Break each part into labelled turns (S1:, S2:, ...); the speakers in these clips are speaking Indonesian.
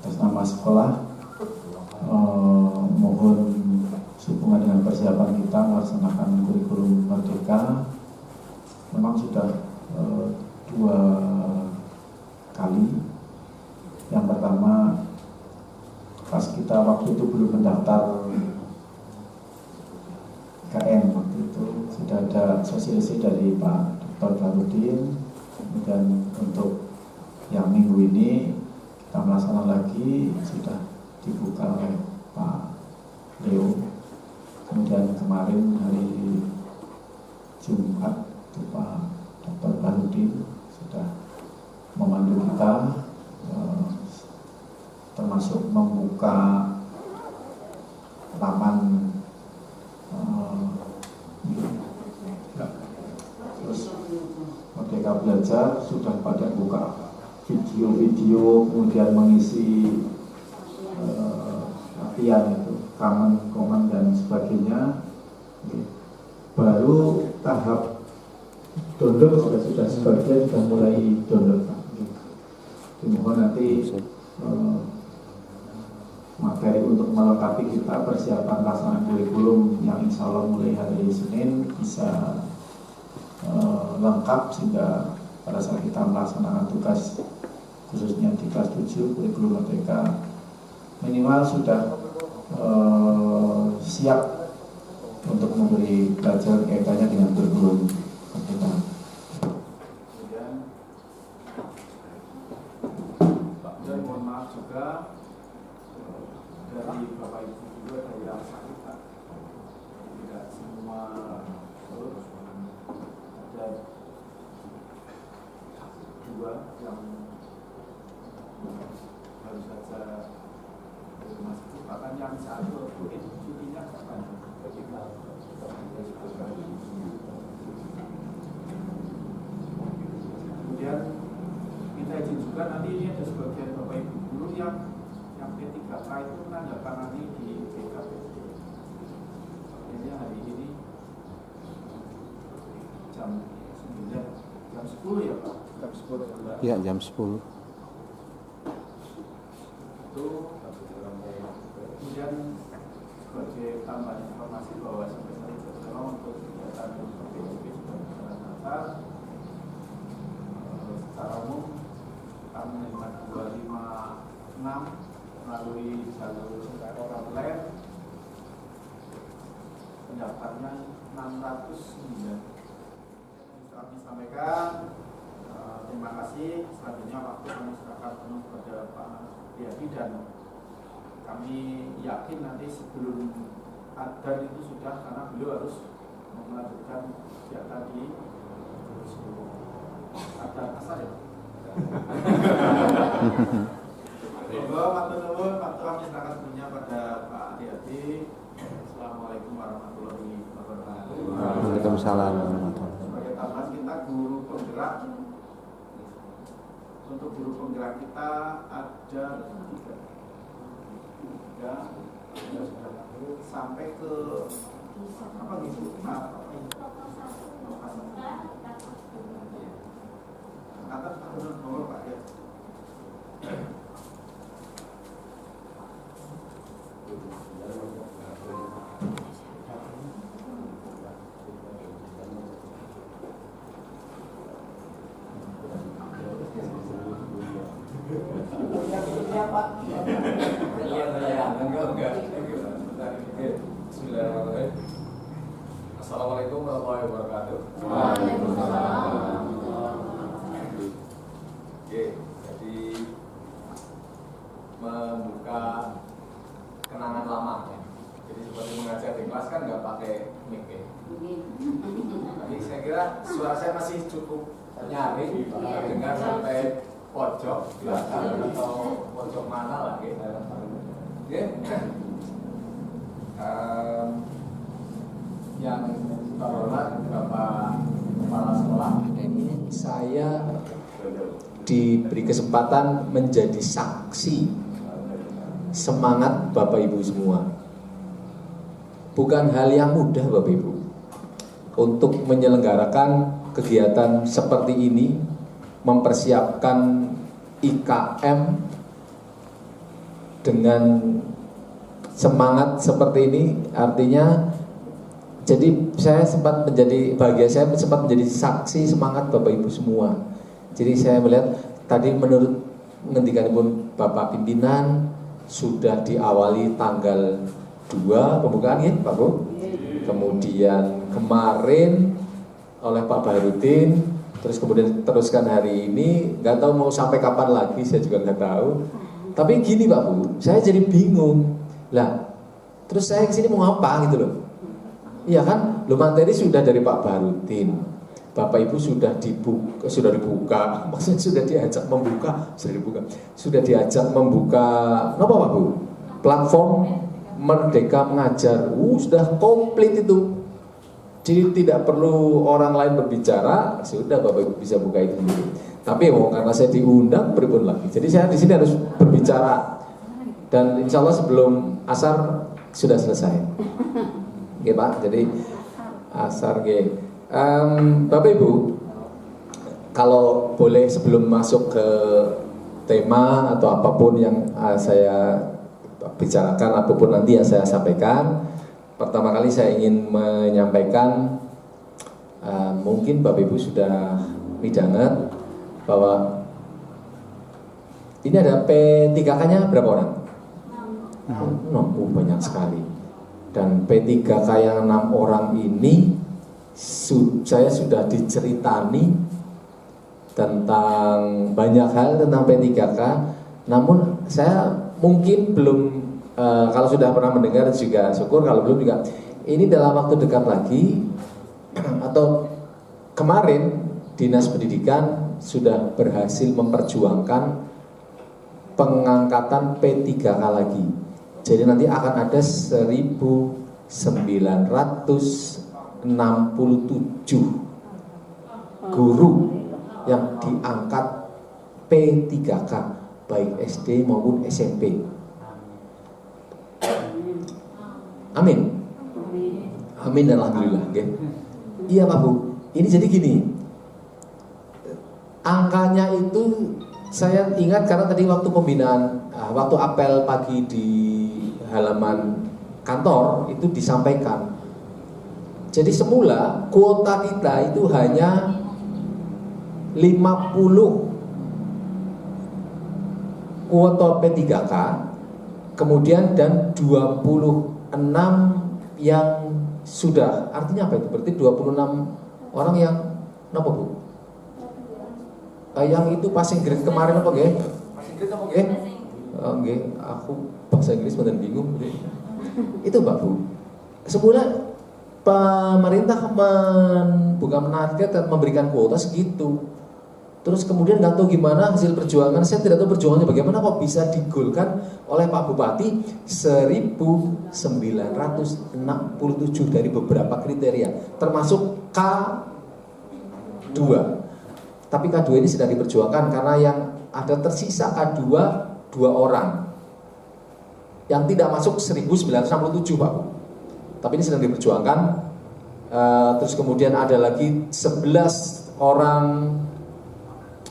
S1: atas nama sekolah mohon sehubungan dengan persiapan kita melaksanakan kurikulum Merdeka. Memang sudah 2 kali. Yang pertama pas kita waktu itu belum mendaftar KN, waktu itu sudah ada sosialisasi dari Pak Dr. Bahrudin. Kemudian untuk yang minggu ini kita melaksanakan lagi, sudah dibuka oleh Pak Leo. Kemudian kemarin hari Jumat itu Pak Dr. Bahrudin sudah memandu kita, termasuk membuka laman terus Merdeka Belajar, sudah pada buka video-video, kemudian mengisi latihan itu, komen dan sebagainya. Baru tahap download sudah sebagian sudah mulai download. Dimohon nanti materi untuk melengkapi kita persiapan pelaksanaan kurikulum yang insya Allah mulai hari Senin bisa lengkap, sehingga pada saat kita melaksanakan tugas khususnya di kelas 7 kurikulum Merdeka minimal sudah siap untuk memberi pelajaran kaitannya dengan kurikulum Merdeka.
S2: Dan mohon maaf juga dari Bapak Ibu juga dari rasa kita tidak semua ada 2 yang baru saja masuk, bahkan yang 1 itu cutinya kapan? Kemudian kita izin juga nanti ini ada sebagian Bapak Ibu guru yang P3K itu menandatangani di BKPT. Ini hari ini jam 10 ya Pak? Jam 10
S3: ya, jam 10.
S2: Itu kemudian sebagai tambahan informasi bahwa sampai saat ini untuk kegiatan PJJ sudah tercatat. Secara umum kami menerima 256 melalui jalur online, pendaftarnya 609. Kami sampaikan terima kasih. Selanjutnya waktu kami serahkan penuh kepada Pak Yadi, dan kami yakin nanti sebelum adzan itu sudah, karena beliau harus melanjutkan kegiatan di adzan asar ya. Waktu kami serahkan semuanya pada Pak Yadi. Assalamualaikum warahmatullahi wabarakatuh.
S3: Waalaikumsalam.
S2: Sebagai tambahan kita guru penggerak, untuk guru penggerak kita ada 3 sampai ke apa gitu, atas nomor Pak ya.
S4: Bismillahirrahmanirrahim. Assalamualaikum warahmatullahi wabarakatuh.
S5: Waalaikumsalam.
S4: Oke, jadi membuka kenangan lama ya. Jadi seperti mengajar di kelas kan nggak pakai mic ya. Jadi saya kira suara saya masih cukup nyaring, dengar sampai pojok belakang atau pojok mana lah gitu. Oke. Yang terhormat Bapak Kepala Sekolah,
S5: Saya diberi kesempatan menjadi saksi semangat Bapak Ibu semua. Bukan hal yang mudah Bapak Ibu untuk menyelenggarakan kegiatan seperti ini, mempersiapkan IKM dengan semangat seperti ini, artinya jadi saya sempat menjadi saksi semangat Bapak Ibu semua. Jadi saya melihat tadi menurut ngendikanipun Bapak pimpinan sudah diawali tanggal 2 pembukaan ya Pak Bu. Kemudian kemarin oleh Pak Baharudin, terus kemudian teruskan hari ini, nggak tahu mau sampai kapan lagi, saya juga nggak tahu. Tapi gini Pak Bu, saya jadi bingung lah. Terus saya kesini mau apa gitu loh? Iya kan, lo materi sudah dari Pak Baharudin, Bapak Ibu sudah dibuka, maksudnya sudah diajak membuka, apa Pak Bu? Platform Merdeka Mengajar, sudah komplit itu. Jadi tidak perlu orang lain berbicara, sudah Bapak Ibu bisa buka itu sendiri. Tapi karena saya diundang berikut lagi. Jadi saya di sini harus berbicara. Dan insya Allah sebelum asar sudah selesai. Oke Pak, jadi asar G. Bapak Ibu, kalau boleh sebelum masuk ke tema atau apapun yang saya bicarakan, apapun nanti yang saya sampaikan, pertama kali saya ingin menyampaikan, mungkin Bapak Ibu sudah midanget bahwa ini ada P3K-nya berapa orang? 6, banyak sekali. Dan P3K yang 6 orang ini saya sudah diceritani tentang banyak hal tentang P3K. Namun saya mungkin belum, kalau sudah pernah mendengar juga syukur, kalau belum juga ini dalam waktu dekat lagi atau kemarin Dinas Pendidikan sudah berhasil memperjuangkan pengangkatan P3K lagi. Jadi nanti akan ada 1967 guru yang diangkat P3K baik SD maupun SMP. Amin. Amin dan alhamdulillah. Okay. Iya Pak Bu. Ini jadi gini. Angkanya itu saya ingat karena tadi waktu pembinaan, waktu apel pagi di halaman kantor itu disampaikan. Jadi semula kuota kita itu hanya 50 kuota P3K, kemudian dan 26 yang sudah. Artinya apa itu? Berarti 26 orang yang apa Bu? Yang itu passing grade kemarin apa nggih? Passing grade apa nggih? Nggih, aku bahasa Inggris bener bingung. Itu Mbak Bu. Semula pemerintah membuka menarget dan memberikan kuota segitu. Terus kemudian nggak tahu gimana hasil perjuangan, saya tidak tahu perjuangannya bagaimana kok bisa digolkan oleh Pak Bupati 1967 dari beberapa kriteria, termasuk K2. Tapi K2 ini sedang diperjuangkan karena yang ada tersisa K2 2 orang yang tidak masuk 1967 Pak. Tapi ini sedang diperjuangkan. Terus kemudian ada lagi 11 orang,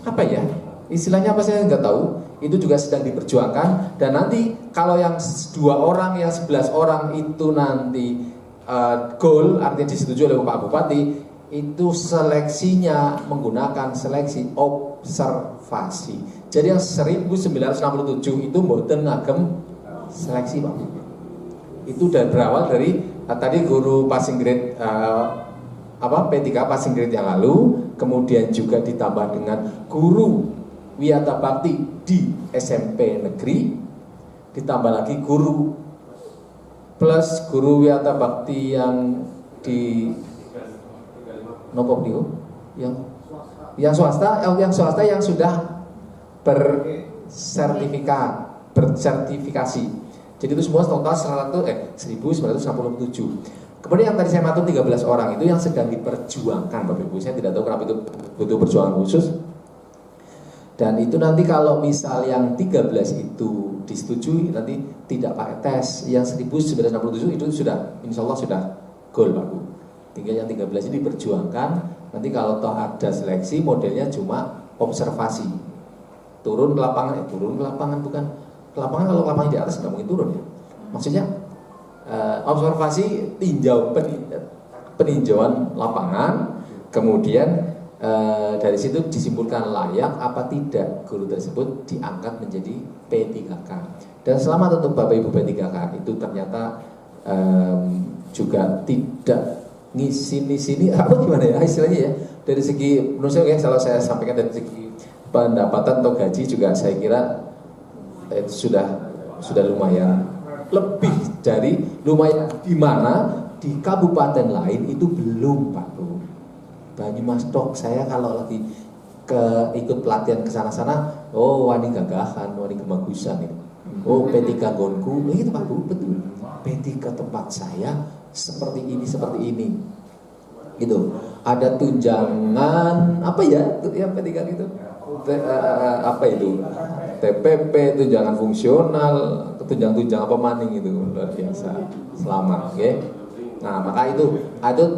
S5: apa ya istilahnya apa saya nggak tahu, itu juga sedang diperjuangkan. Dan nanti kalau yang 2 orang, yang 11 orang itu nanti goal, artinya disetujui oleh Pak Bupati, itu seleksinya menggunakan seleksi observasi. Jadi yang 1967 itu mboten ngagem seleksi Pak. Itu dan berawal dari tadi guru passing grade P3 passing grade yang lalu, kemudian juga ditambah dengan guru Wiyata Bakti di SMP negeri, ditambah lagi guru plus guru Wiyata Bakti yang di Nopok Dio, yang swasta yang sudah bersertifikasi. Jadi itu semua total 1967. Kemudian yang tadi saya matur 13 orang itu yang sedang diperjuangkan Bapak Ibu. Saya tidak tahu kenapa itu butuh perjuangan khusus. Dan itu nanti kalau misal yang 13 itu disetujui, nanti tidak pakai tes. Yang 1967 itu sudah, insya Allah sudah goal Pak Bu. Tinggal yang 13 ini diperjuangkan. Nanti kalau toh ada seleksi, modelnya cuma observasi. turun ke lapangan, bukan ke lapangan, kalau lapangan di atas nggak mungkin turun ya. Maksudnya observasi peninjauan lapangan, kemudian dari situ disimpulkan layak apa tidak guru tersebut diangkat menjadi P3K. Dan selamat untuk Bapak Ibu P3K itu ternyata juga tidak ngisi-sini apa gimana ya istilahnya ya, dari segi menurut saya kalau saya sampaikan dari segi pendapatan atau gaji juga saya kira itu sudah lumayan, lebih dari lumayan, di mana di kabupaten lain itu belum Pak Bu. Banyumas tok saya kalau lagi ikut pelatihan ke sana-sana, oh wani gagahan, wani kemagusan itu. Oh P3 gonku, itu Pak Bu, betul. P3 tempat saya seperti ini. Gitu. Ada tunjangan apa ya P3 gitu? Apa itu? TPP, tunjangan fungsional, tunjangan apa maning itu luar biasa. Selamat, oke. Nah, maka itu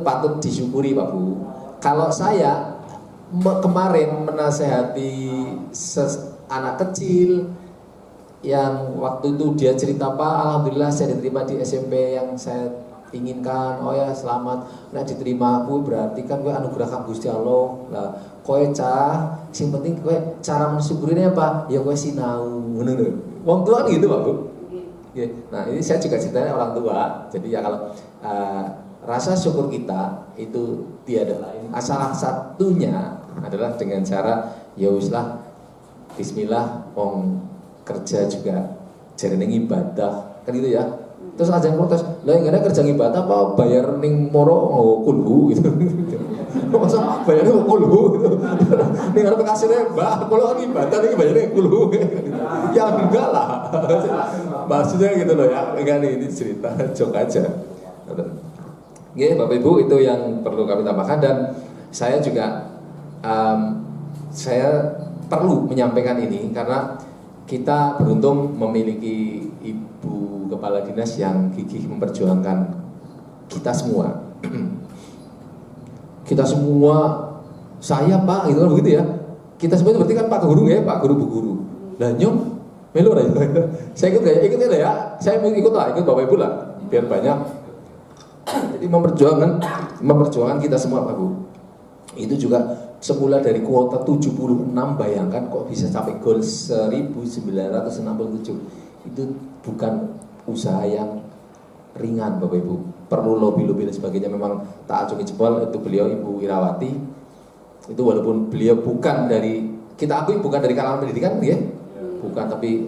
S5: patut disyukuri Pak Bu. Kalau saya kemarin menasehati anak kecil yang waktu itu dia cerita, Pak, alhamdulillah saya diterima di SMP yang saya inginkan. Oh ya selamat, nah diterima aku berarti kan gue anugerah kang Gusti Allah lah. Kowe cah, sing penting kowe cara mensyukurinya apa? Ya kowe sinau, ngono lho. Wong tua gitu Pak Bu. Nah ini saya juga ceritanya orang tua. Jadi ya kalau rasa syukur kita itu tiada lain. Salah satunya adalah dengan cara ya wislah bismillah, wong kerja juga jarene ibadah kan gitu ya. Terus aja protes, lah yang ada kerja ibadah apa bayar ning moro kulhu gitu. Masa bayarnya kulhu gitu. Ning arep kasirnya Mbak, kalau ibadah ning bayarnya kulhu. Ya enggak lah. Maksudnya gitu loh ya. Enggak nih, ini cerita jok aja. Oke, Bapak Ibu, itu yang perlu kami tambahkan. Dan saya juga saya perlu menyampaikan ini karena kita beruntung memiliki Ibu Kepala Dinas yang gigih memperjuangkan kita semua. Kita semua, saya Pak, gitu kan begitu ya. Kita semua itu berarti kan Pak Guru ya, Pak Guru Bu Guru. Lah nyom, melu lah. Saya ikut gak ya? Ikut ya. Saya ikut Bapak Ibu lah, biar banyak. Jadi memperjuangkan kita semua Pak Bu. Itu juga semula dari kuota 76, bayangkan kok bisa sampai gol 1967. Itu bukan usaha yang ringan Bapak Ibu. Perlu lobby-lobby dan sebagainya. Memang tak acungi jempol itu beliau Ibu Irawati. Itu walaupun beliau bukan dari, kita akui bukan dari kalangan pendidikan ya. Bukan, tapi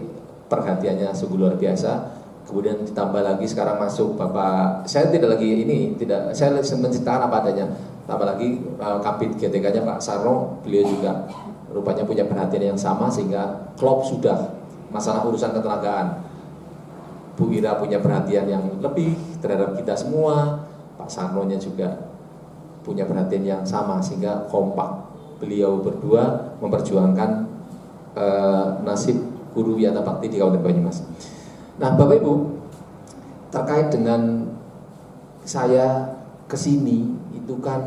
S5: perhatiannya sungguh luar biasa. Kemudian ditambah lagi sekarang masuk Bapak, saya tidak lagi ini, saya menceritakan apa adanya. Tambah lagi Kabid GTK-nya Pak Sarno, beliau juga rupanya punya perhatian yang sama sehingga klop sudah masalah urusan ketenagaan. Bu Ira punya perhatian yang lebih terhadap kita semua, Pak Sarno-nya juga punya perhatian yang sama sehingga kompak beliau berdua memperjuangkan nasib guru Yata Bakti di Kabupaten Banyumas. Nah Bapak Ibu, terkait dengan saya kesini itu kan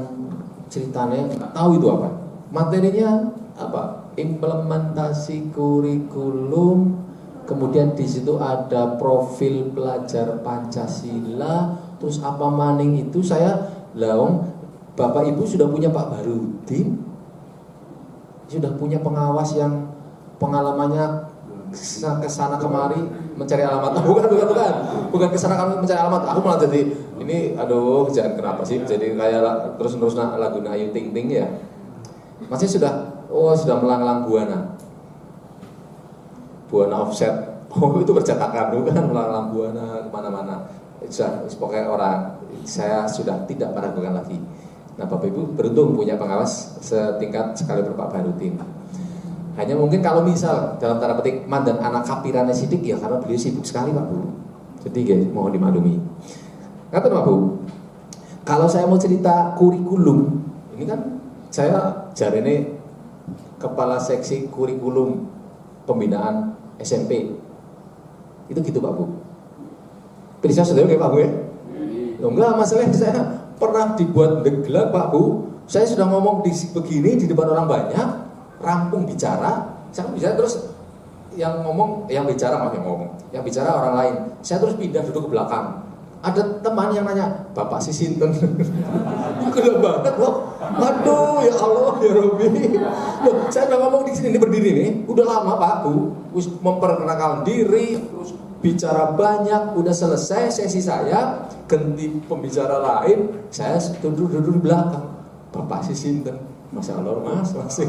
S5: ceritanya nggak tahu itu apa, materinya apa, implementasi kurikulum, kemudian di situ ada profil pelajar Pancasila, terus apa maning itu saya laung. Bapak Ibu sudah punya Pak Barudin, sudah punya pengawas yang pengalamannya kesana kemari mencari alamat. Bukan kesana kemari mencari alamat. Aku malah jadi ini, aduh jangan kenapa sih jadi kayak terus lagu Ayu Ting Ting ya. Masih sudah melanglang buana offset. Oh itu bercetakan bukan melanglang buana kemana-mana. Pokoknya orang saya sudah tidak meragukan lagi. Nah Bapak Ibu beruntung punya pengawas setingkat sekali Pak Barudin. Hanya mungkin kalau misal dalam tanda petik mandan anak kapirannya sidik ya karena beliau sibuk sekali Pak Bu. Jadi guys mohon dimaklumi. Kata Pak Bu, kalau saya mau cerita kurikulum, ini kan saya jari ini kepala seksi kurikulum pembinaan SMP. Itu gitu Pak Bu. Bisa saudara kayak Pak Bu ya? Enggak, masalahnya saya pernah dibuat degel Pak Bu. Saya sudah ngomong di begini di depan orang banyak, rampung bicara, Saya bisa terus yang bicara orang lain. Saya terus pindah duduk ke belakang. Ada teman yang nanya, Bapak si Sinten. Gila banget loh. Aduh ya Allah ya Robi. Loh, saya udah ngomong di sini berdiri nih, udah lama Pak Bu. Terus memperkenalkan diri, terus bicara banyak, udah selesai sesi saya, ganti pembicara lain, saya duduk di belakang. Bapak si Sinten. Masya Allah Mas, masih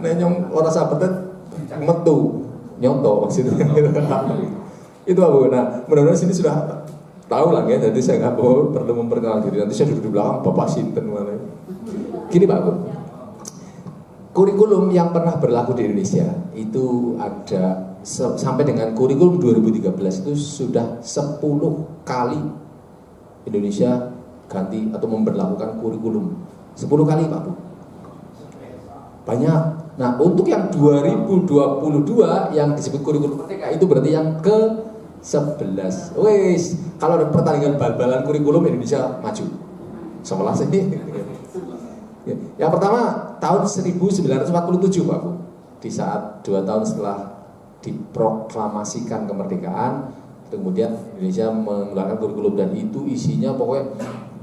S5: nenyong orang sahabatnya metu nyonto maksudnya. Itu Bu. Nah, mudah-mudahan sini sudah tahu lah ya. Jadi saya nggak perlu memperkenalkan diri. Nanti saya duduk di belakang Bapak Sinten mana. Gini Pak Bu. Kurikulum yang pernah berlaku di Indonesia itu ada sampai dengan kurikulum 2013 itu sudah 10 kali Indonesia ganti atau memberlakukan kurikulum. 10 kali Pak Bu. Banyak. Nah, untuk yang 2022 yang disebut kurikulum merdeka itu berarti yang ke-11. Wes, kalau ada pertandingan bal-balan kurikulum Indonesia maju. 11 ini. Yang pertama tahun 1947 Pak Bu. Di saat 2 tahun setelah diproklamasikan kemerdekaan, kemudian Indonesia mengeluarkan kurikulum dan itu isinya pokoknya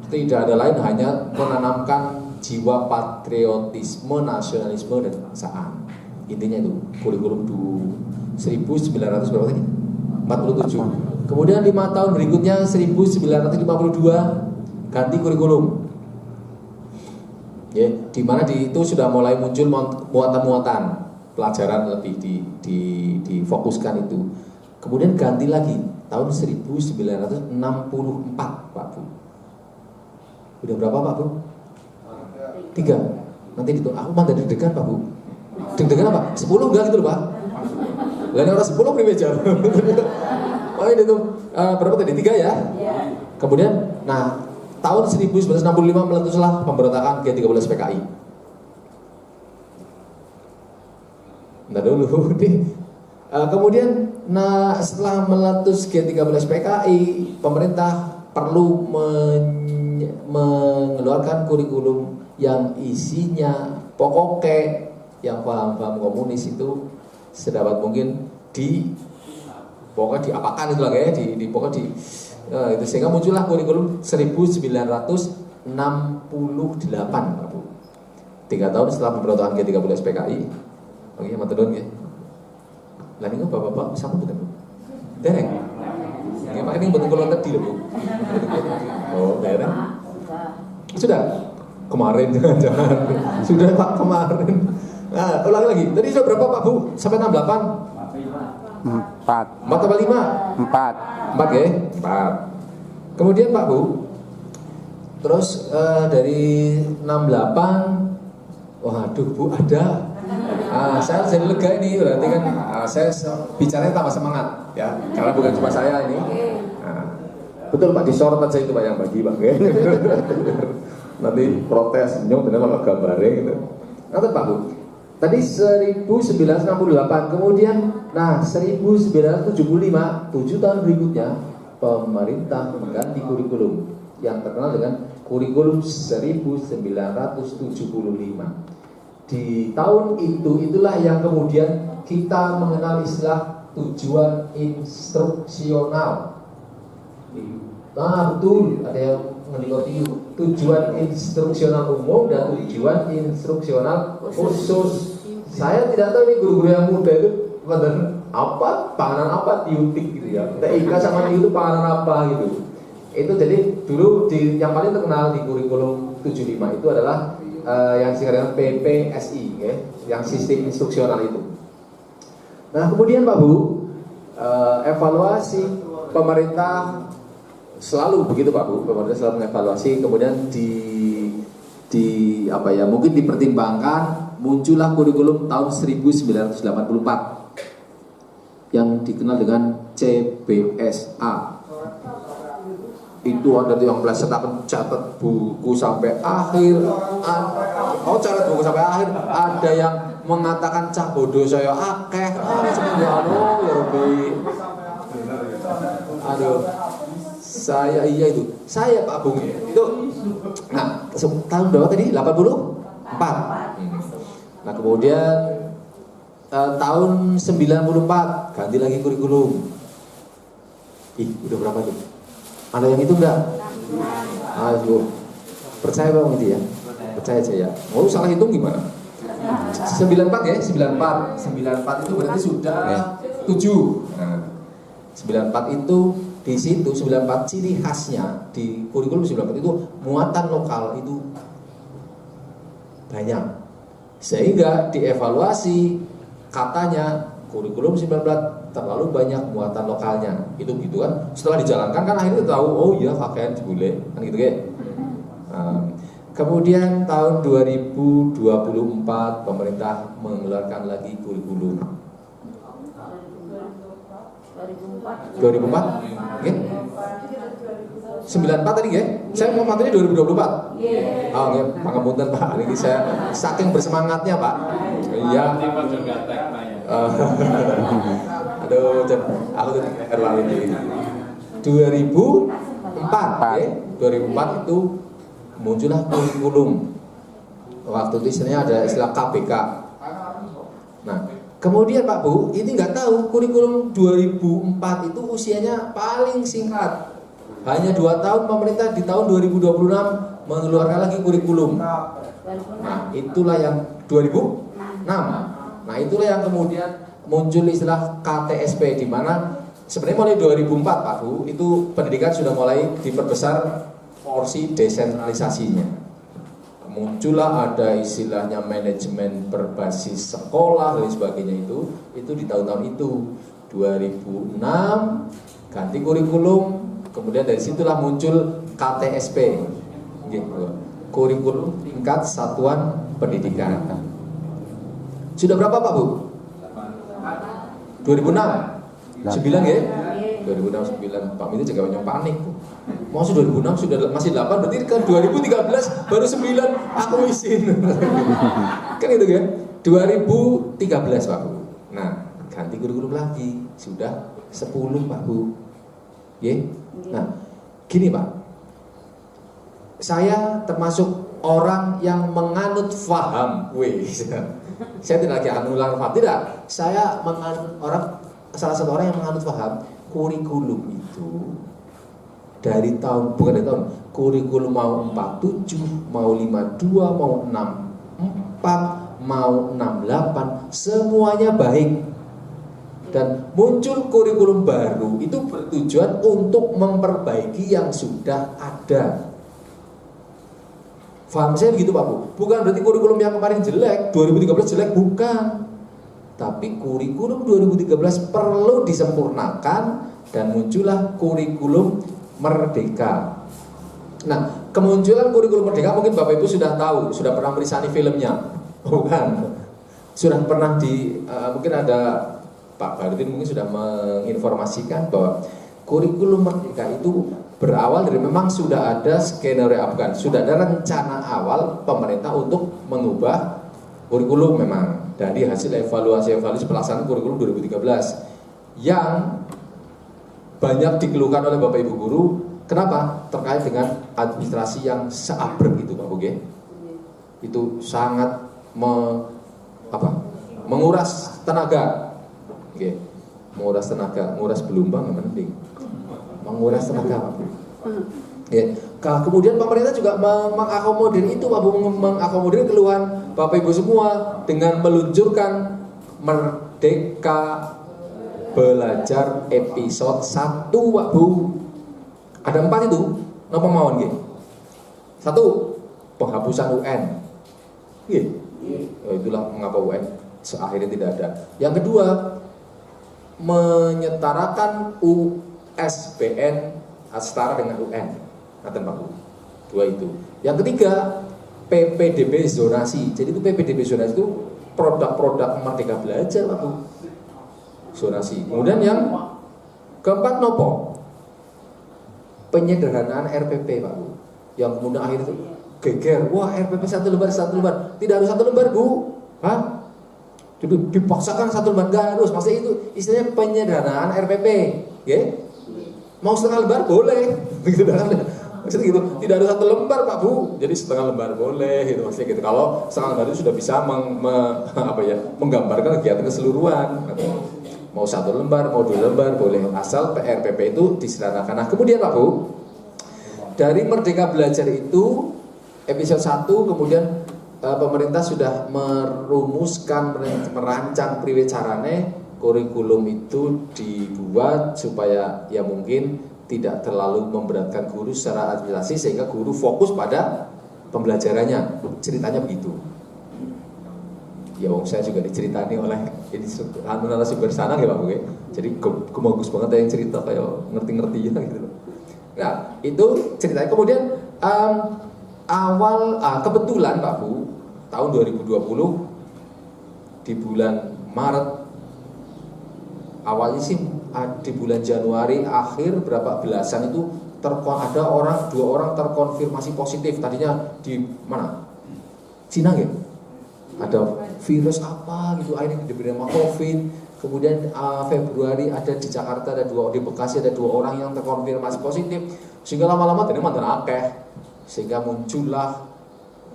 S5: tidak ada lain hanya menanamkan jiwa patriotisme, nasionalisme dan kebangsaan. Intinya itu kurikulum 1947. Kemudian 5 tahun berikutnya 1952 ganti kurikulum. Ya, di mana itu sudah mulai muncul muatan-muatan pelajaran lebih difokuskan itu. Kemudian ganti lagi tahun 1964 Pak Bu. Udah berapa Pak Bu? 3. Nanti dihitung. Aku mantan deg-degan Pak Bu. Deg-degan apa? 10 enggak gitu loh Pak. Lainnya orang 10 beri meja. Oh ini tuh berapa tadi? 3 ya? Kemudian, nah tahun 1965 meletuslah pemberontakan G13 PKI. Ntar dulu nih. Kemudian, nah setelah meletus G13 PKI, pemerintah perlu mengeluarkan kurikulum yang isinya pokoknya yang paham-paham komunis itu sedapat mungkin pokoknya diapakan itu lah ya, pokoknya itu sehingga muncullah kurikulum 1968 Pak Bu. 3 tahun setelah pemberontakan G13 PKI. Oke, matedon ya. Lah niku Bapak-bapak sampun betul. Dereng. Nggih, Pak ini betul kula tadi lho, Bu. Oh, dereng. Sudah. Kemarin jangan. Sudah Pak kemarin. Nah, ulangi lagi. Tadi sudah berapa Pak Bu? Sampai 68?
S3: 4.
S5: 4 atau 5? 4 ya? 4. Kemudian Pak Bu, terus dari 68, waduh Bu ada. Saya jadi lega ini, berarti kan saya bicaranya tambah semangat ya, karena bukan cuma saya ini. Betul Pak, disorot aja itu Pak yang bagi Pak. Nanti protes, nyong bener kalau gambarnya gitu. Nanti Pak Bu. Tadi 1968, kemudian nah 1975, 7 tahun berikutnya pemerintah mengganti kurikulum yang terkenal dengan kurikulum 1975. Di tahun itulah yang kemudian kita mengenal istilah tujuan instruksional. Nah betul, ada yang menikmati tujuan instruksional umum dan tujuan instruksional khusus. Saya tidak tahu nih guru-guru yang muda itu apa panganan apa diutik gitu ya. TIK sama itu panganan apa gitu. Itu jadi dulu yang paling terkenal di kurikulum 75 itu adalah yang disebut PPSI ya, yang sistem instruksional itu. Nah kemudian Pak Bu, evaluasi pemerintah selalu begitu Pak Bu, pemerintah selalu mengevaluasi, kemudian mungkin dipertimbangkan muncullah kurikulum tahun 1984 yang dikenal dengan CBSA. Itu ada yang melesetkan catat buku sampai akhir. Catat buku sampai akhir. Ada yang mengatakan cah bodoh saya akeh. Ya Rabbi. Aduh. Saya Pak Bung itu. Nah tahun berapa tadi? 84. Nah kemudian tahun 94 ganti lagi kurikulum. Ih, udah berapa tuh? Ada yang itu enggak? Ayo, percaya bang itu ya? Percaya aja ya. Mau salah hitung gimana? 94 ya, 94 itu berarti sudah 7. Nah, 94 itu di situ 94 ciri khasnya di kurikulum 94 itu muatan lokal itu banyak. Sehingga dievaluasi katanya kurikulum 19 terlalu banyak muatan lokalnya. Itu gitu kan. Setelah dijalankan kan akhirnya tahu oh iya KKN boleh kan gitu ya. Kemudian tahun 2024 pemerintah mengeluarkan lagi kurikulum 2004 okay. 94 tadi ya? Saya mau materi 2024 oh ya, pangapunten Pak, ini saya saking bersemangatnya Pak. Iya aduh, aku tuh erwali ini 2004 ya? 2004 itu muncullah kurikulum. Waktu itu istilahnya ada istilah KBK. Nah, kemudian Pak Bu, ini nggak tahu kurikulum 2004 itu usianya paling singkat. Hanya 2 tahun pemerintah di tahun 2026 mengeluarkan lagi kurikulum. Nah, itulah yang 2006. Nah, itulah yang kemudian muncul istilah KTSP di mana sebenarnya mulai 2004 Pak Bu, itu pendidikan sudah mulai diperbesar porsi desentralisasinya. Muncullah ada istilahnya manajemen berbasis sekolah dan sebagainya itu di tahun-tahun itu 2006 ganti kurikulum, kemudian dari situlah muncul KTSP gitu. Kurikulum tingkat satuan pendidikan. Sudah berapa Pak Bu? 2006 9 ya? 2006 9 Pak Minto juga banyak panik. Masih 2006 sudah masih 8 berarti kan 2013 baru 9 aku izin. Kan itu kan 2013 Pak Bu. Nah, ganti kurikulum lagi sudah 10 Pak Bu. Ye? Nah, gini Pak. Saya termasuk orang yang menganut faham. Saya tidak lagi akan ulang faham, tidak. Saya menganut salah satu orang yang menganut faham kurikulum itu dari tahun, bukan dari tahun, kurikulum mau 47, mau 52, mau 64, mau 68, semuanya baik. Dan muncul kurikulum baru itu bertujuan untuk memperbaiki yang sudah ada. Faham saya begitu Pak Bu? Bukan berarti kurikulum yang kemarin jelek, 2013 jelek, bukan. Tapi kurikulum 2013 perlu disempurnakan dan muncullah kurikulum Merdeka. Nah, kemunculan kurikulum Merdeka mungkin Bapak Ibu sudah tahu, sudah pernah merisani filmnya, bukan? Sudah pernah mungkin ada Pak Barutin mungkin sudah menginformasikan bahwa kurikulum Merdeka itu berawal dari memang sudah ada skenario bukan, sudah ada rencana awal pemerintah untuk mengubah kurikulum memang dari hasil evaluasi pelaksanaan kurikulum 2013 yang banyak dikeluhkan oleh Bapak Ibu guru. Kenapa? Terkait dengan administrasi yang seabrek itu Pak Boge. Itu sangat menguras tenaga. Oke. Menguras tenaga, menguras belumbang yang penting. Menguras tenaga Pak Bu. Ya. Kemudian pemerintah juga mengakomodir itu Pak Bu, mengakomodir keluhan Bapak Ibu semua dengan meluncurkan Merdeka Belajar episode 1 Pak Bu. Ada 4 itu. Napa mawon nggih? 1, penghapusan UN. Nggih. Itulah mengapa UN akhirnya tidak ada. Yang kedua, menyetarakan USBN setara dengan UN. Ngaten Pak Bu. 2 itu. Yang ketiga, PPDB zonasi. Jadi itu PPDB zonasi itu produk-produk Merdeka Belajar Pak Bu. Zonasi. Kemudian yang keempat nopo? Penyederhanaan RPP Pak Bu. Yang kemudian akhirnya itu geger. Wah, RPP 1 lembar. Tidak harus 1 lembar Bu. Hah? Jadi dipaksakan 1 lembar, enggak harus. Maksudnya itu istilahnya penyederhanaan RPP. Ya? Mau setengah lembar boleh. Begitu kan? Maksudnya gitu, tidak ada satu lembar Pak Bu, jadi setengah lembar boleh gitu maksudnya gitu. Kalau setengah lembar itu sudah bisa menggambarkan kegiatan keseluruhan. Mau satu lembar, mau dua lembar boleh, asal PRPP itu disederhanakan. Nah kemudian Pak Bu, dari Merdeka Belajar itu episode 1 kemudian pemerintah sudah merumuskan, merancang priwe carane kurikulum itu dibuat supaya ya mungkin tidak terlalu memberatkan guru secara administrasi sehingga guru fokus pada pembelajarannya. Ceritanya begitu. Ya saya juga diceritani oleh ini narasumber sana ya Pak Bu. Jadi bagus banget yang cerita kayak ngerti-ngerti ya gitu. Nah, itu ceritanya. Kemudian kebetulan Pak Bu tahun 2020 di bulan Maret awalnya sih di bulan Januari akhir berapa belasan itu ada dua orang terkonfirmasi positif. Tadinya di mana? Cina ya? Ada virus apa gitu, akhirnya diberi nama COVID. Kemudian Februari ada di Jakarta di Bekasi ada 2 orang yang terkonfirmasi positif. Sehingga lama-lama ini mantan akeh. Sehingga muncullah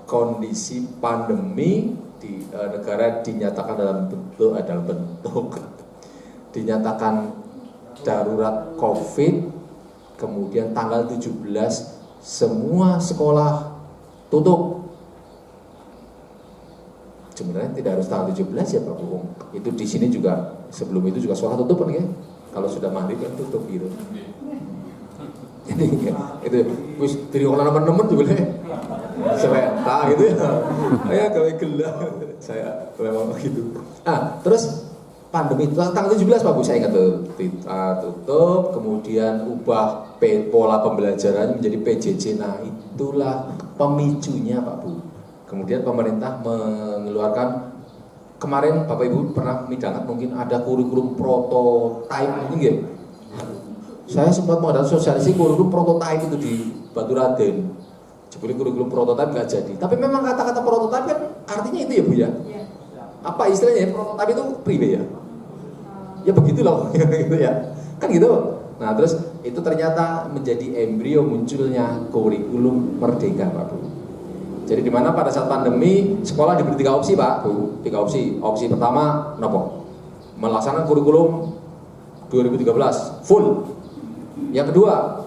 S5: kondisi pandemi di negara dinyatakan dalam bentuk dinyatakan darurat COVID. Kemudian tanggal 17 semua sekolah tutup. Sebenarnya tidak harus tanggal 17 ya Pak Bu. Itu di sini juga sebelum itu juga sekolah tutup kan ya. Kalau sudah maghrib kan tutup gitu. Jadi itu wis dari orang teman-teman juga seleta gitu ya. Saya gawe gelap. Saya memang gitu. Terus pandemi tanggal 17 Pak Bu saya ingat tutup, kemudian ubah pola pembelajaran menjadi PJJ. Nah, itulah pemicunya Pak Bu. Kemudian pemerintah mengeluarkan kemarin Bapak Ibu pernah midangat mungkin ada kurikulum prototype mungkin ya. Saya sempat mengadakan sosialisasi kurikulum prototype itu di Batu Raden. Jadi kurikulum prototype nggak jadi. Tapi memang kata-kata prototype kan artinya itu ya Bu ya. Apa istilahnya prototype itu priwe ya? Ya begitu loh gitu ya. Kan gitu. Nah, terus itu ternyata menjadi embrio munculnya kurikulum Merdeka Pak Bu. Jadi di mana pada saat pandemi sekolah diberi 3 opsi Pak Bu, 3 opsi. Opsi pertama nopo? Melaksanakan kurikulum 2013 full. Yang kedua,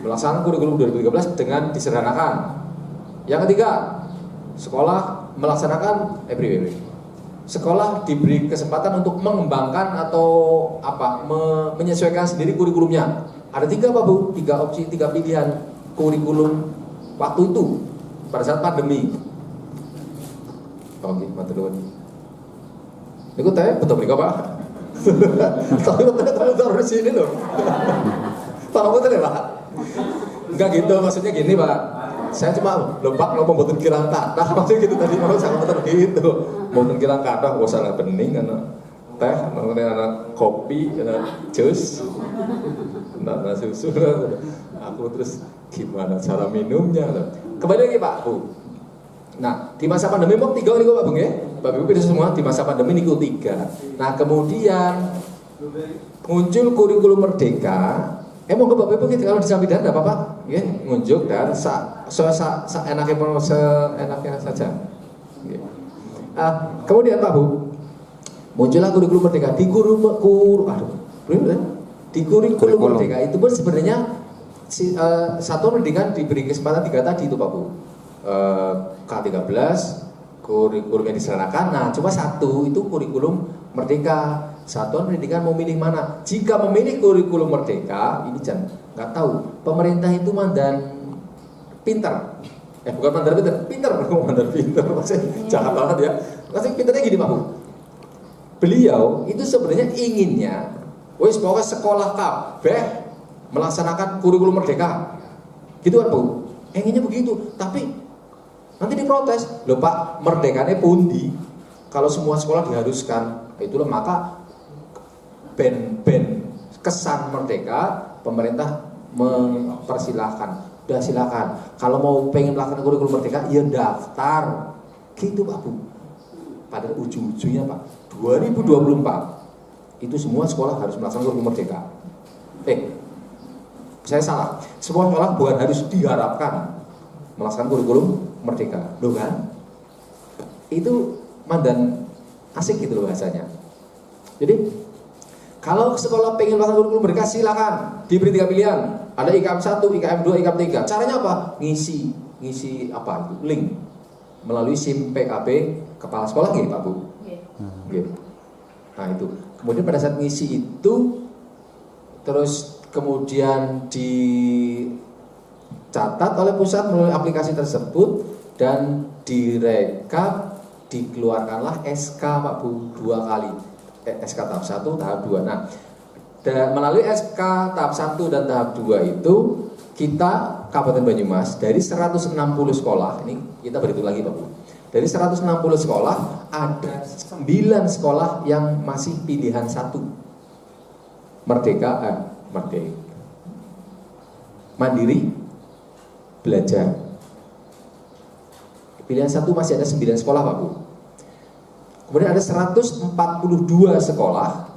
S5: melaksanakan kurikulum 2013 dengan disederhanakan. Yang ketiga, sekolah melaksanakan sekolah diberi kesempatan untuk mengembangkan atau menyesuaikan sendiri kurikulumnya. Ada 3 Pak Bu, 3 opsi, 3 pilihan kurikulum waktu itu pada saat pandemi. Oke, matur nuwun. Niku teh betul mriko Pak. Tapi betul di sini loh. Pak betul ya Pak? Enggak gitu, maksudnya gini Pak. Saya cuma lupa kalau membuat kirang kathah, maksudnya gitu tadi mau sangat betul gitu. Membuat kirang kathah kok salah bening ana teh, ana kopi, ana jus, ana susu. Aku terus gimana cara minumnya? Kembali lagi Pak Bu. Nah, di masa pandemi mau 3 niku Pak Bung ya. Bapak Ibu semua di masa pandemi niku 3. Nah, kemudian muncul kurikulum Merdeka. Mau ke Bapak Ibu gitu kalau disampaikan enggak apa-apa, nggih, ngunjuk dan seenaknya saja. Nggih. Kemudian Pak Bu, muncullah kurikulum Merdeka di kurikulum Merdeka itu pun sebenarnya satuan pendidikan diberi kesempatan 3 tadi itu Pak Bu. K13 kurikulum yang disederhanakan. Nah, cuma 1 itu kurikulum Merdeka. Satuan pendidikan mau milih mana? Jika memilih kurikulum Merdeka, ini jangan nggak tahu. Pemerintah itu mandan pintar. Bukan mandan pintar, mandan pintar. Maksudnya jahat banget ya. Maksudnya pintarnya gini Pak Bu. Beliau itu sebenarnya inginnya, pokoknya sekolah kabeh melaksanakan kurikulum Merdeka. Gitu kan Bu? Inginnya begitu, tapi nanti diprotes. Loh Pak, merdekane pundi? Kalau semua sekolah diharuskan, itulah maka ben kesan merdeka, pemerintah mempersilahkan. Udah silakan. Kalau mau pengen melakukan kurikulum Merdeka, ya daftar. Gitu Pak Bu. Pada ujung-ujungnya Pak, 2024 itu semua sekolah harus melaksanakan kurikulum Merdeka. saya salah. Semua sekolah bukan harus diharapkan melaksanakan kurikulum merdeka, loh kan? Itu mandan asik gitu loh bahasanya. Jadi kalau sekolah pengen melaksanakan kurikulum merdeka silakan, diberi 3 pilihan. Ada IKM 1, IKM 2, IKM 3. Caranya apa? Ngisi apa itu? Link melalui SIM PKB kepala sekolah nggih, Pak Bu? Nggih. Nah, itu. Kemudian pada saat ngisi itu terus kemudian dicatat oleh pusat melalui aplikasi tersebut dan direkap, dikeluarkanlah SK Pak Bu 2 kali. SK tahap 1, tahap 2. Nah, melalui SK tahap 1 dan tahap 2 itu kita Kabupaten Banyumas dari 160 sekolah, ini kita berhitung lagi Pak Bu. Dari 160 sekolah ada 9 sekolah yang masih pilihan 1. Merdeka Mandiri belajar. Pilihan 1 masih ada 9 sekolah Pak Bu. Kemudian ada 142 sekolah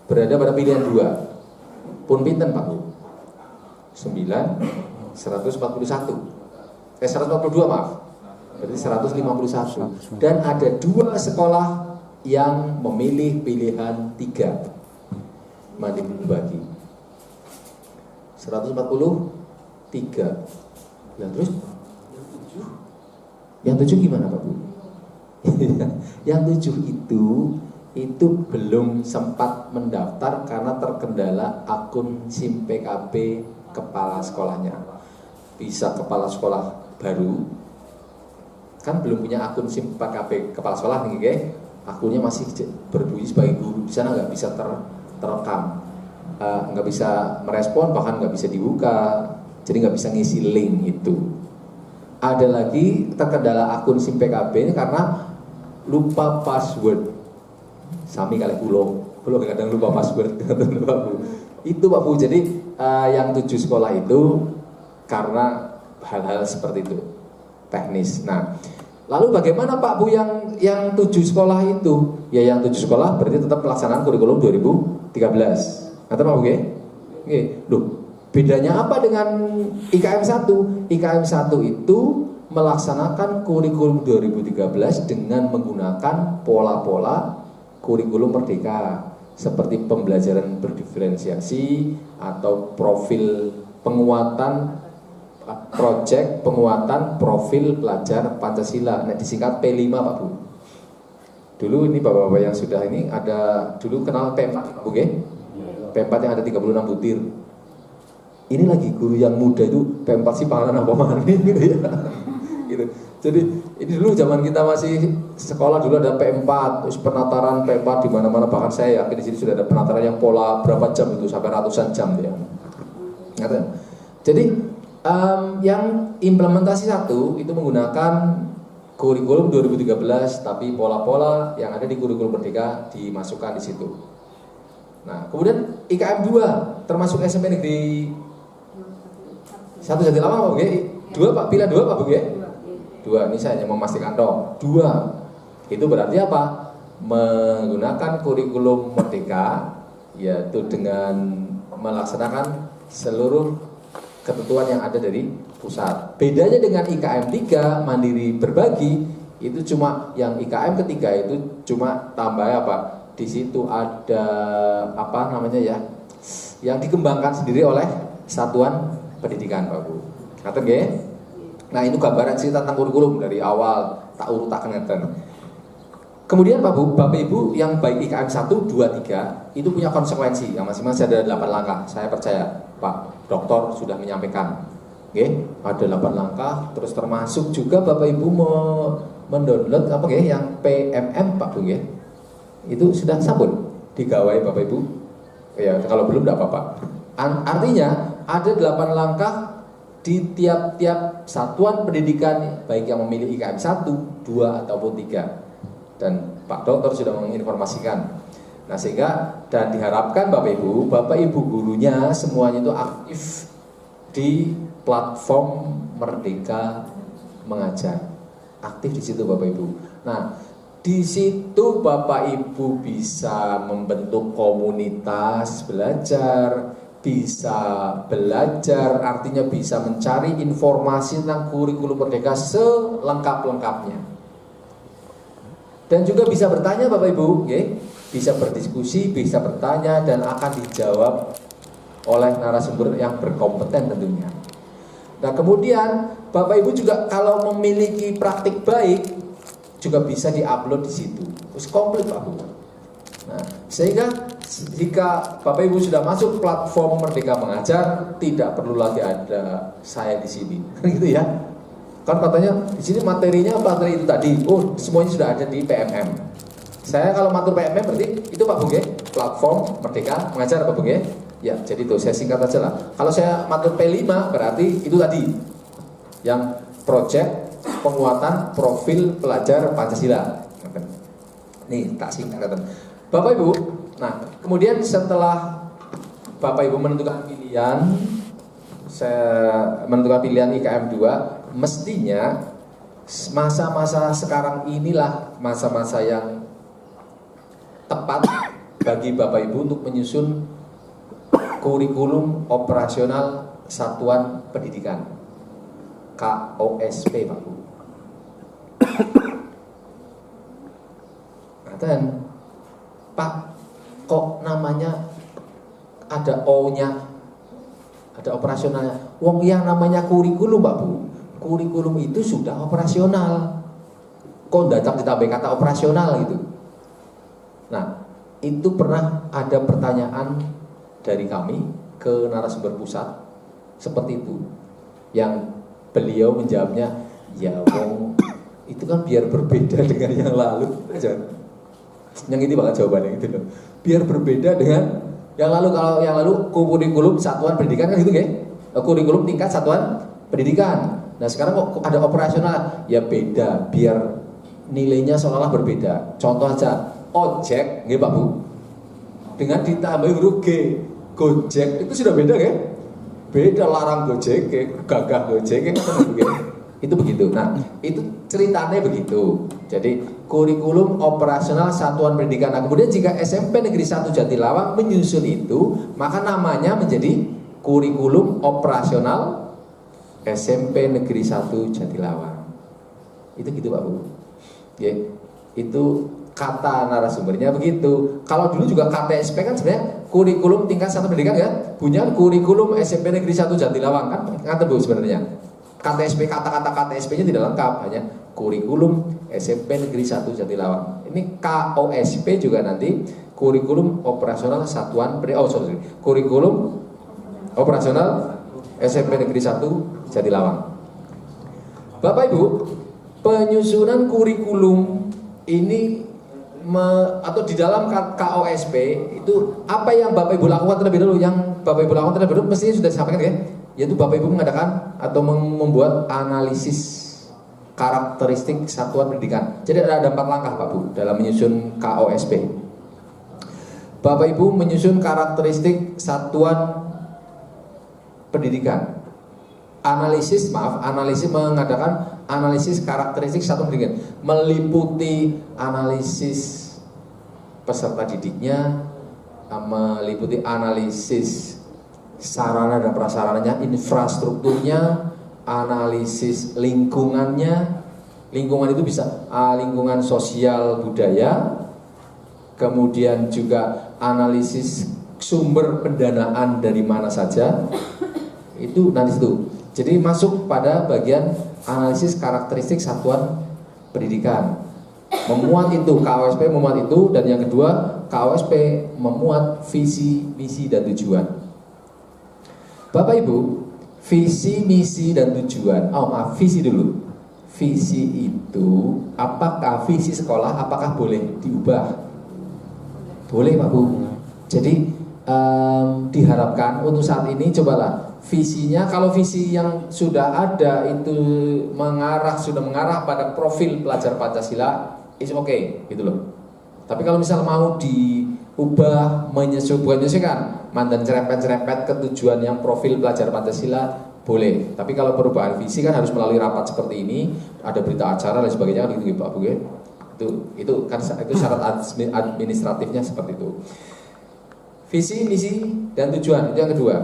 S5: berada pada pilihan 2. Pun pinten Pak Bu? 142 maaf. Berarti 151. Dan ada 2 sekolah yang memilih pilihan 3. Mandiri bagi 143. Nah terus yang 7 gimana Pak Bu? Yang 7 itu belum sempat mendaftar karena terkendala akun SIM PKB kepala sekolahnya. Bisa kepala sekolah baru kan belum punya akun SIM PKB kepala sekolah nih, akunnya masih berbunyi sebagai guru. Di sana nggak bisa terekam, nggak bisa merespon, bahkan nggak bisa dibuka, jadi nggak bisa ngisi link itu. Ada lagi terkendala akun SIM PKB ini karena lupa password. Sami kali pulau kadang lupa password. Itu Pak Bu. Jadi yang 7 sekolah itu karena hal-hal seperti itu, teknis. Nah, lalu bagaimana Pak Bu yang 7 sekolah itu? Ya yang 7 sekolah berarti tetap pelaksanaan kurikulum 2013. Kata Pak Bu nggih? Nggih. Loh, bedanya apa dengan IKM 1? IKM 1 itu melaksanakan kurikulum 2013 dengan menggunakan pola-pola kurikulum merdeka seperti pembelajaran berdiferensiasi atau profil penguatan proyek penguatan profil pelajar Pancasila. Nah, disingkat P5 Pak Bu. Dulu ini bapak-bapak yang sudah ini ada dulu kenal P4 Pak Bu nggih? P4 yang ada 36 butir. Ini lagi guru yang muda itu P4 sih panganan apa mana gitu ya. Gitu. Jadi ini dulu zaman kita masih sekolah dulu ada P4, terus penataran P4 di mana-mana, bahkan saya yakin di sini sudah ada penataran yang pola berapa jam itu sampai ratusan jam ya. Jadi yang implementasi 1 itu menggunakan kurikulum 2013 tapi pola-pola yang ada di kurikulum merdeka dimasukkan di situ. Nah, kemudian IKM 2 termasuk SMP Negeri 1 Jatilawang Pak Bu nggih? 2 Pak, pilihan 2 Pak Bu nggih? 2, ini saya hanya memastikan dong. 2 itu berarti apa? Menggunakan kurikulum merdeka, yaitu dengan melaksanakan seluruh ketentuan yang ada dari pusat. Bedanya dengan IKM 3 mandiri berbagi itu cuma yang IKM ketiga itu cuma tambah apa? Di situ ada apa namanya ya? Yang dikembangkan sendiri oleh satuan pendidikan Pak Bu. Kata nggih? Nah, itu gambaran sih tentang kurikulum dari awal tak urutaken ngeten. Kemudian Pak Bu, Bapak Ibu yang baik IKM 1, 2, 3 itu punya konsekuensi yang masing-masing ada 8 langkah. Saya percaya Pak Doktor sudah menyampaikan. Oke, ada 8 langkah, terus termasuk juga Bapak Ibu mau mendownload apa nggih yang PMM Pak Bu nggih. Itu sudah sampun digawai Bapak Ibu. Ya, kalau belum enggak apa-apa. Artinya ada 8 langkah di tiap-tiap satuan pendidikan baik yang memilih IKM 1, 2 ataupun 3. Dan Pak Dokter sudah menginformasikan. Nah, sehingga dan diharapkan Bapak Ibu gurunya semuanya itu aktif di platform Merdeka Mengajar. Aktif di situ Bapak Ibu. Nah, di situ Bapak Ibu bisa membentuk komunitas belajar, bisa belajar, artinya bisa mencari informasi tentang kurikulum Merdeka selengkap-lengkapnya. Dan juga bisa bertanya Bapak Ibu, bisa berdiskusi, bisa bertanya, dan akan dijawab oleh narasumber yang berkompeten tentunya. Nah kemudian Bapak Ibu juga kalau memiliki praktik baik juga bisa diupload di situ. Terus komplit Pak Bu. Nah, sehingga jika Bapak Ibu sudah masuk platform Merdeka Mengajar, tidak perlu lagi ada saya di sini, gitu ya. Kan katanya di sini materinya materi itu tadi. Oh, semuanya sudah ada di PMM. Saya kalau matur PMM berarti itu Pak Bung, platform Merdeka Mengajar Pak Bung. Ya, jadi itu saya singkat aja lah. Kalau saya matur P5 berarti itu tadi yang project penguatan profil pelajar Pancasila. Nih, tak singkat kata. Bapak Ibu, nah kemudian setelah Bapak Ibu menentukan pilihan, saya menentukan pilihan IKM 2, mestinya masa-masa sekarang inilah masa-masa yang tepat bagi Bapak Ibu untuk menyusun kurikulum operasional satuan pendidikan KOSP Pak Bu. Dan Pak, kok namanya ada O-nya, ada operasionalnya. Wong yang namanya kurikulum Pak Bu, kurikulum itu sudah operasional. Kok datang ditambah kata operasional gitu. Nah, itu pernah ada pertanyaan dari kami ke narasumber pusat seperti itu, yang beliau menjawabnya, ya wong itu kan biar berbeda dengan yang lalu aja. Yang ini bakal jawabannya gitu loh. Biar berbeda dengan yang lalu. Kalau yang lalu kurikulum satuan pendidikan kan gitu kurikulum tingkat satuan pendidikan. Nah sekarang kok ada operasional, ya beda, biar nilainya seolah-olah berbeda. Contoh aja, ojek, nggih Pak Bu, dengan ditambah huruf G, Gojek itu sudah beda kan? Beda, larang Gojek, gagah Gojek kan itu begitu. Nah itu ceritanya begitu. Jadi kurikulum operasional satuan pendidikan. Nah kemudian jika SMP Negeri 1 Jatilawang menyusun itu, maka namanya menjadi kurikulum operasional SMP Negeri 1 Jatilawang. Itu gitu Pak Bu. Ya, itu kata narasumbernya begitu. Kalau dulu juga KTSP kan sebenarnya kurikulum tingkat satuan pendidikan ya, punya kurikulum SMP Negeri 1 Jatilawang kan kata Bu sebenarnya. KTSP, kata-kata KTSP-nya tidak lengkap, hanya kurikulum SMP Negeri 1 Jatilawang. Ini KOSP juga nanti kurikulum operasional satuan kurikulum operasional SMP Negeri 1 Jatilawang. Bapak Ibu, penyusunan kurikulum ini atau di dalam KOSP itu apa yang Bapak Ibu lakukan terlebih dahulu? Yang Bapak Ibu lakukan terlebih dahulu mestinya sudah disampaikan ya, yaitu Bapak Ibu mengadakan atau membuat analisis karakteristik satuan pendidikan. Jadi ada 4 langkah Pak Bu dalam menyusun KOSP. Bapak Ibu menyusun karakteristik satuan pendidikan. Analisis mengadakan analisis karakteristik satuan pendidikan, meliputi analisis peserta didiknya, meliputi analisis sarana dan prasarananya, infrastrukturnya, analisis lingkungannya. Lingkungan itu bisa lingkungan sosial budaya, kemudian juga analisis sumber pendanaan dari mana saja. Itu nanti itu. Jadi masuk pada bagian analisis karakteristik satuan pendidikan. Memuat itu, KOSP memuat itu. Dan yang kedua, KOSP memuat visi, misi, dan tujuan. Bapak Ibu, visi, misi, dan tujuan. Visi dulu. Visi itu, apakah visi sekolah, apakah boleh diubah? Boleh Pak Bu. Jadi diharapkan untuk saat ini cobalah visinya, kalau visi yang sudah ada itu sudah mengarah pada profil pelajar Pancasila, is okay, gitu loh. Tapi kalau misal mau diubah, menyesuaikan mandan cerepet-cerepet ke tujuan yang profil pelajar Pancasila, boleh. Tapi kalau perubahan visi kan harus melalui rapat seperti ini, ada berita acara dan sebagainya kan gitu Pak Bu. Itu kan itu syarat administratifnya seperti itu. Visi, misi, dan tujuan, itu yang kedua.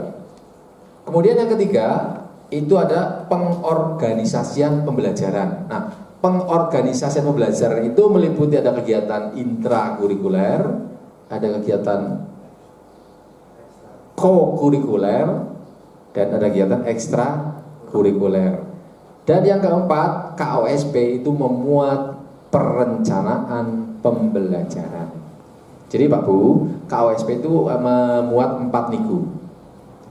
S5: Kemudian yang ketiga, itu ada pengorganisasian pembelajaran. Nah, pengorganisasian pembelajaran itu meliputi ada kegiatan intrakurikuler, ada kegiatan co-kurikuler, dan ada kegiatan ekstrakurikuler. Dan yang keempat, KOSP itu memuat perencanaan pembelajaran. Jadi Pak Bu, KOSP itu memuat 4 niku.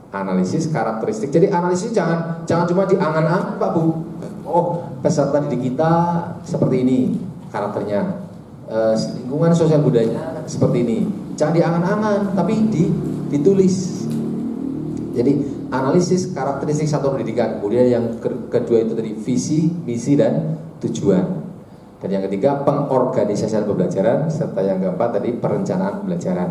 S5: Analisis karakteristik. Jadi analisis jangan cuma diangan-angan Pak Bu. Oh, peserta didik kita seperti ini karakternya. Lingkungan sosial budayanya seperti ini. Jangan diangan-angan, tapi ditulis. Jadi analisis karakteristik satuan pendidikan. Kemudian yang kedua itu tadi visi, misi, dan tujuan. Dan yang ketiga pengorganisasian pembelajaran, serta yang keempat tadi perencanaan pembelajaran.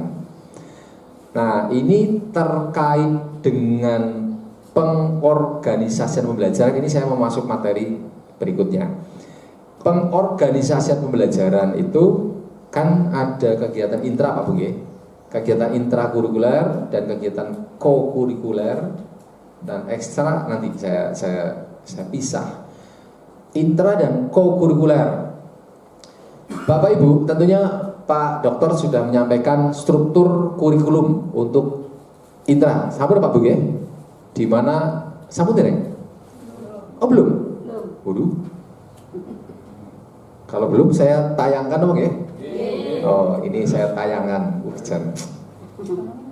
S5: Nah, ini terkait dengan pengorganisasian pembelajaran. Ini saya mau masuk materi berikutnya. Pengorganisasian pembelajaran itu kan ada kegiatan intra Pak Bu, kegiatan intrakurikuler dan kegiatan co-kurikuler dan ekstra nanti saya pisah. Intra dan co-kurikuler. Bapak Ibu, tentunya Pak Dokter sudah menyampaikan struktur kurikulum untuk intra. Sampun Pak Bu ya? Di mana sampun dereng? Oh belum? Waduh. Kalau belum saya tayangkan dong ya? Oh ini saya tayangkan. Hujan.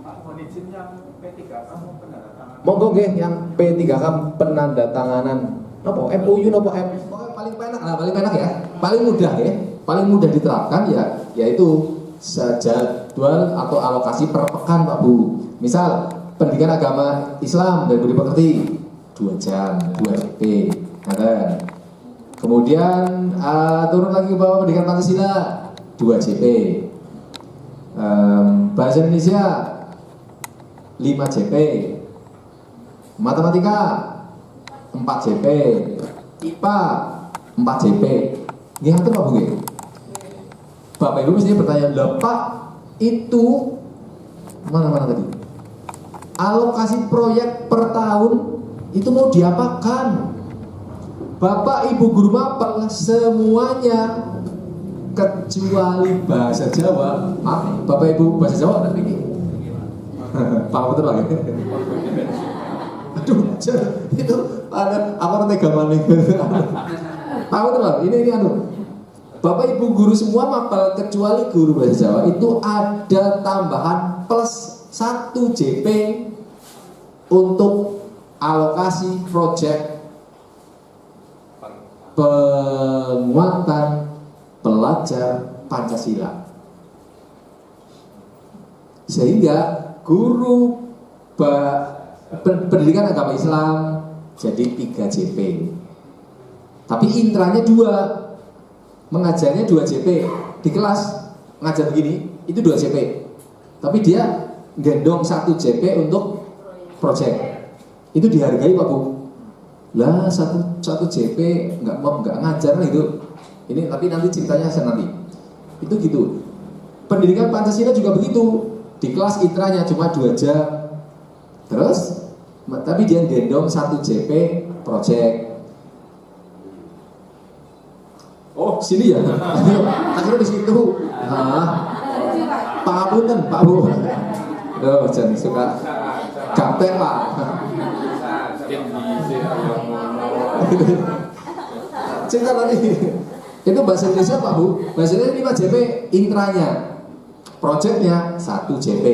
S2: Pak, mohon izin yang P3K mau penandatanganan.
S5: Monggo nggih yang P3K penandatanganan. Nopo MOU nopo M? Paling penak lah, paling penak ya. Paling mudah ya. Paling mudah diterapkan ya, yaitu jadwal atau alokasi per pekan Pak Bu. Misal pendidikan agama Islam dan budi pekerti 2 jam, 2 JP. Nah, kemudian turun lagi ke bawah pendidikan Pancasila 2 JP. Bahasa Indonesia 5 JP. Matematika 4 JP. IPA 4 JP. Nggih ngaten Pak Bu nggih. Bapak Ibu mesti bertanya, "Lah Pak, itu mana tadi? Alokasi proyek per tahun itu mau diapakan?" Bapak Ibu guru mapel semuanya kecuali bahasa Jawa. Maaf, Bapak Ibu bahasa Jawa ada ini. Paham betul Pak? Aduh, itu ada apa nanti gamane. Paham betul Pak? Ini anu. Bapak Ibu guru semua mapel kecuali guru bahasa Jawa itu ada tambahan plus 1 JP untuk alokasi proyek penguatan pelajar Pancasila. Sehingga guru pendidikan agama Islam jadi 3 JP. Tapi intranya 2. Mengajarnya 2 JP. Di kelas ngajar begini, itu 2 JP. Tapi dia gendong 1 JP untuk proyek. Itu dihargai Pak Bu. Lah 1 JP nggak ngajar gitu. Ini tapi nanti ceritanya nanti. Itu gitu. Pendidikan Pancasila juga begitu. Di kelas intranya cuma 2 jam. Terus tapi dia gendong 1 JP proyek. Oh sini ya, akhirnya di situ. Pangapunten Pak Bu. Loh jangan suka gaptek Pak. Cerita tadi itu bahasa Indonesia Pak Bu. Bahasa Indonesia 5 JP intranya, proyeknya 1 JP.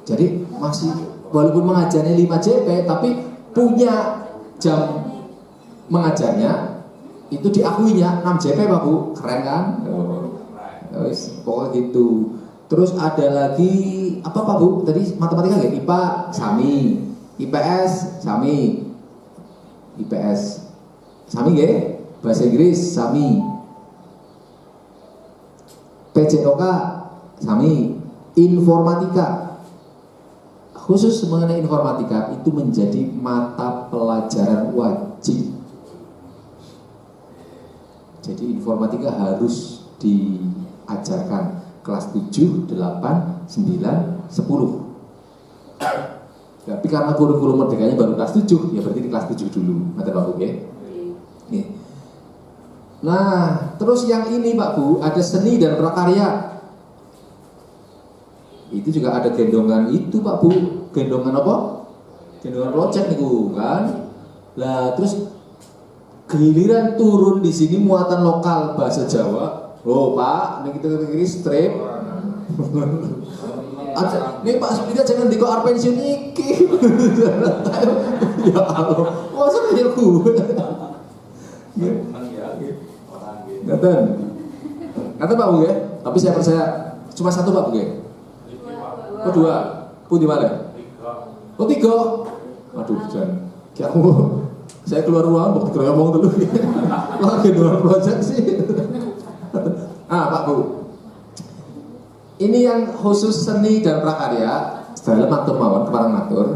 S5: Jadi masih walaupun mengajarnya 5 JP, tapi punya jam mengajarnya itu diakuinya 6 JP Pak Bu, keren kan? Pokoknya gitu. Terus ada lagi apa Pak Bu? Tadi matematika nggak? IPA sami, IPS sami, IPS sami nggak? Bahasa Inggris sami, PJOK sami, informatika. Khusus mengenai informatika itu menjadi mata pelajaran wajib. Jadi informatika harus diajarkan. kelas 7, 8, 9, 10. Tapi karena kurikulum merdekanya baru kelas 7, ya berarti di kelas 7 dulu. Mata Pak Bu, ya? Nah, terus yang ini Pak Bu, ada seni dan prakarya. Itu juga ada gendongan itu Pak Bu. Gendongan apa? Gendongan project niku kan. Lah terus giliran turun di sini muatan lokal bahasa Jawa. Oh Pak, ini kita kiri strip. Nih Pak Supita jangan diko arep pensiun iki. Ya Allah, masa kaya gue. Ngaten Pak Bu ya. Tapi saya percaya cuma satu Pak Bu ya. Oh 2. Pun di mana? 3. Oh 3. Aduh jangan. Kayak aku saya keluar ruangan waktu ngomong dulu. Lagi dua project sih. Pak Bu. Ini yang khusus seni dan prakarya. Dalam matur mawon keparang matur.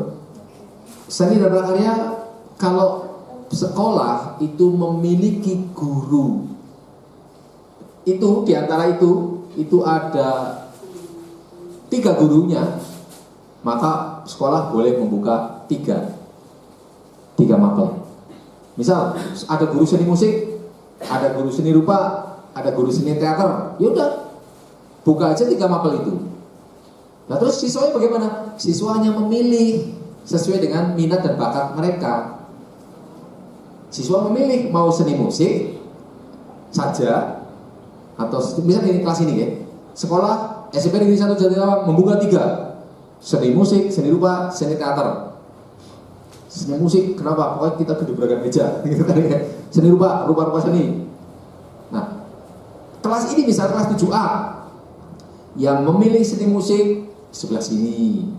S5: Seni dan prakarya kalau sekolah itu memiliki guru. Itu diantara itu ada 3 gurunya, maka sekolah boleh membuka 3 mapel. Misal ada guru seni musik, ada guru seni rupa, ada guru seni teater, yaudah buka aja 3 mapel itu. Nah terus siswanya bagaimana? Siswanya memilih sesuai dengan minat dan bakat mereka. Siswa memilih mau seni musik saja, atau misalnya ini kelas ini ya, sekolah SMP Negeri 1 Jatinegara membuka 3, seni musik, seni rupa, seni teater. Seni musik, kenapa? Pokoknya kita gedebrakan meja, gitu kan ya. Seni rupa seni. Nah, kelas ini misalnya kelas 7A, yang memilih seni musik sebelah sini.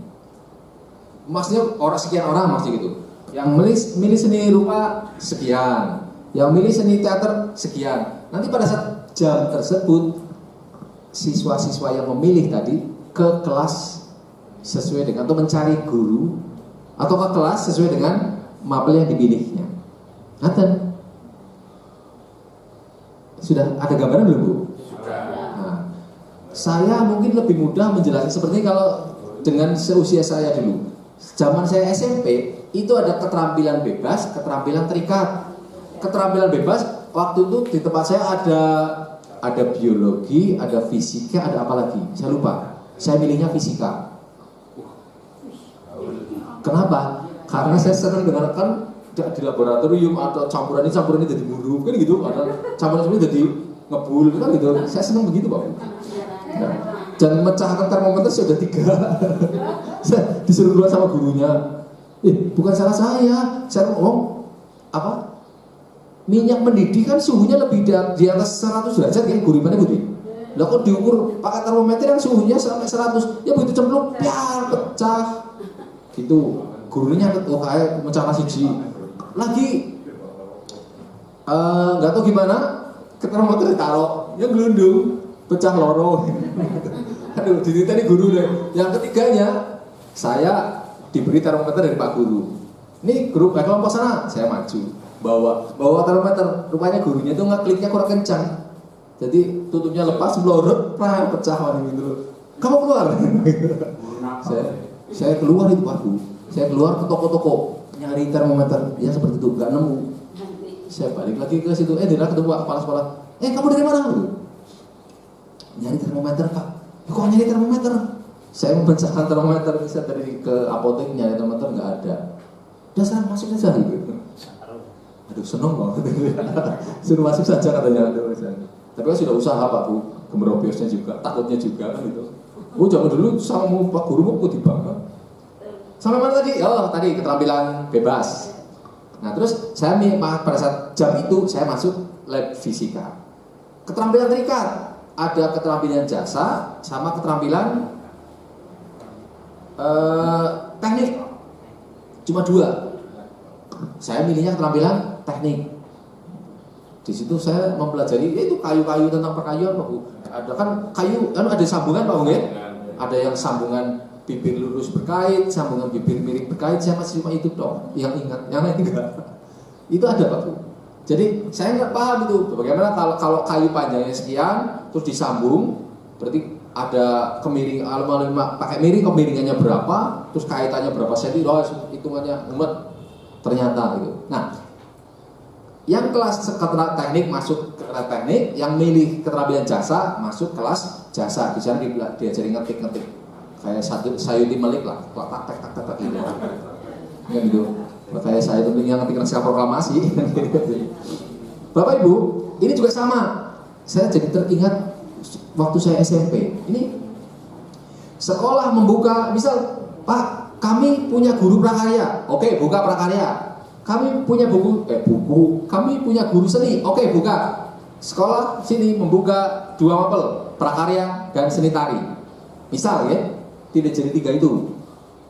S5: Maksudnya sekian orang maksudnya gitu. Yang milih seni rupa sekian, yang milih seni teater sekian. Nanti pada saat jam tersebut siswa-siswa yang memilih tadi ke kelas sesuai dengan, atau mencari guru, atau ke kelas sesuai dengan mapel yang dipilihnya. Ngaten. Sudah ada gambaran belum Bu?
S4: Sudah.
S5: Nah, saya mungkin lebih mudah menjelaskan seperti kalau dengan seusia saya dulu. Zaman saya SMP itu ada keterampilan bebas, keterampilan terikat. Keterampilan bebas waktu itu di tempat saya ada biologi, ada fisika, ada apa lagi? Saya lupa. Saya milihnya fisika. Kenapa? Karena saya senang dengarkan di laboratorium atau campuran ini jadi buruk kan gitu. Atau campuran ini jadi ngebul kan gitu. Saya senang begitu Pak. Nah, dan mecahkan termometer sudah 3. Saya disuruh keluar sama gurunya. Bukan salah saya ngomong apa? Minyak mendidih kan suhunya lebih di atas 100 derajat kan guru mana Bu? Lah kok diukur pakai termometer yang suhunya sampai 100, ya begitu cemplung, piar pecah. Gitu. Gurunya nyatet, oh kayak mecah siji. Lagi nggak tahu gimana, ke termometer ditaruh, ya gelundung, pecah loro. Aduh, dititeni guru deh. Yang ketiganya, saya diberi termometer dari Pak Guru. Ini grup kelompok sana, saya maju. Bawa termometer, rupanya gurunya itu ngekliknya kurang kencang, jadi tutupnya lepas, melorot, pecah warna gitu. Kamu keluar. saya keluar itu Pak Bu. Saya keluar ke toko-toko nyari termometer, ya seperti itu, nggak nemu. Saya balik lagi ke situ, dia ketemu kepala sekolah. Kamu dari mana Bu? Nyari termometer Pak. Kok nyari termometer? Saya memecahkan termometer, saya dari ke apotek nyari termometer, nggak ada. Dasar masuk saja gitu. Aduh seneng banget. Suruh masuk saja katanya. Tapi kan sudah usaha Pak Bu, gemerobiosnya juga, takutnya juga kan gitu. Oh zaman dulu sama Pak Guru mau dibangga. Sampai mana tadi? Oh tadi keterampilan bebas. Nah terus saya pada saat jam itu saya masuk lab fisika. Keterampilan terikat, ada keterampilan jasa sama keterampilan teknik. Cuma 2. Saya milihnya keterampilan teknik. Di situ saya mempelajari itu kayu-kayu tentang perkayuan Pak Bu. Ada kan kayu, kan ada sambungan Pak Bu ya? Ada yang sambungan bibir lurus berkait, sambungan bibir miring berkait. Saya masih cuma itu dong yang ingat, yang lain enggak. Itu ada Pak Bu. Jadi saya nggak paham itu bagaimana kalau kayu panjangnya sekian terus disambung, berarti ada kemiring pakai miring, kemiringannya berapa, terus kaitannya berapa senti, hitungannya umet ternyata itu. Nah, yang kelas keterampilan teknik masuk ke teknik, yang milih keterampilan jasa masuk kelas jasa. Di sana diajari ngetik kayak Sayuti Melik lah, tak gitu. Enggak gitu. Kayak saya itu yang ngetik naskah proklamasi. Bapak Ibu, ini juga sama. Saya jadi teringat waktu saya SMP. Ini sekolah membuka, misal, Pak, kami punya guru prakarya. Oke, buka prakarya. Kami punya kami punya guru seni. Oke, buka. Sekolah sini membuka 2 mapel, prakarya dan seni tari. Misal ya, tidak jadi 3 itu.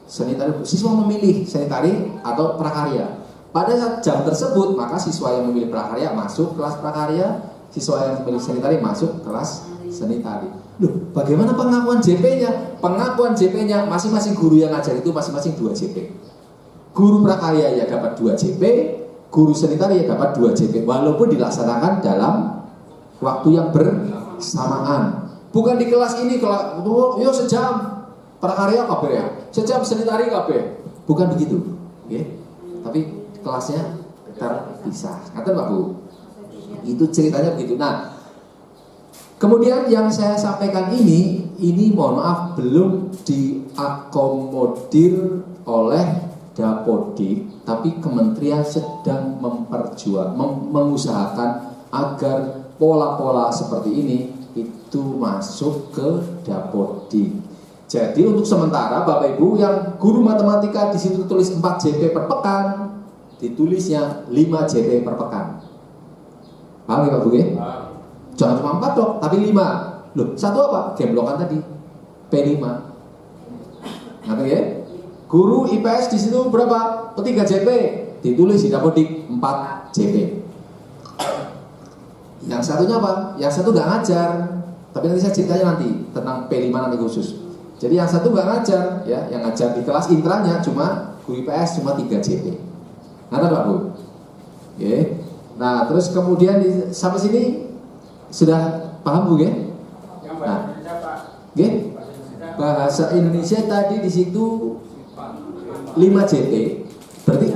S5: Seni tari, siswa memilih seni tari atau prakarya. Pada saat jam tersebut, maka siswa yang memilih prakarya masuk kelas prakarya, siswa yang memilih seni tari masuk kelas seni tari. Loh, bagaimana pengakuan JP-nya? Pengakuan JP-nya masing-masing guru yang ngajar itu masing-masing 2 JP. Guru prakarya ya dapat 2 JP, guru seni tari ya dapat 2 JP, walaupun dilaksanakan dalam waktu yang bersamaan. Bukan di kelas ini, yo sejam prakarya kabeh ya, sejam seni tari kabeh. Bukan begitu, ya. Tapi kelasnya terpisah. Kata Pak Bu, itu ceritanya begitu. Nah, kemudian yang saya sampaikan ini mohon maaf belum diakomodir oleh Dapodik, tapi kementerian sedang mengusahakan agar pola-pola seperti ini itu masuk ke Dapodik. Jadi untuk sementara Bapak Ibu yang guru matematika di situ tulis 4 JP per pekan, ditulisnya 5 JP per pekan. Paham ya Pak Bu? Jangan cuma 4 dong, tapi 5. Loh, satu apa? Gemblokan tadi. P5. Ngerti ya? Guru IPS di situ berapa? 3 JP. Ditulis di Dapodik 4 JP. Yang satunya apa? Yang satu nggak ngajar. Tapi nanti saya ceritanya nanti tentang P5 nanti khusus. Jadi yang satu nggak ngajar, ya, yang ngajar di kelas intranya cuma guru IPS cuma 3 JP. Ngerti Pak Bu? Oke. Nah, terus kemudian sampai sini sudah paham Bu, ya? Nah, oke. Bahasa Indonesia tadi di situ 5 JP. Berarti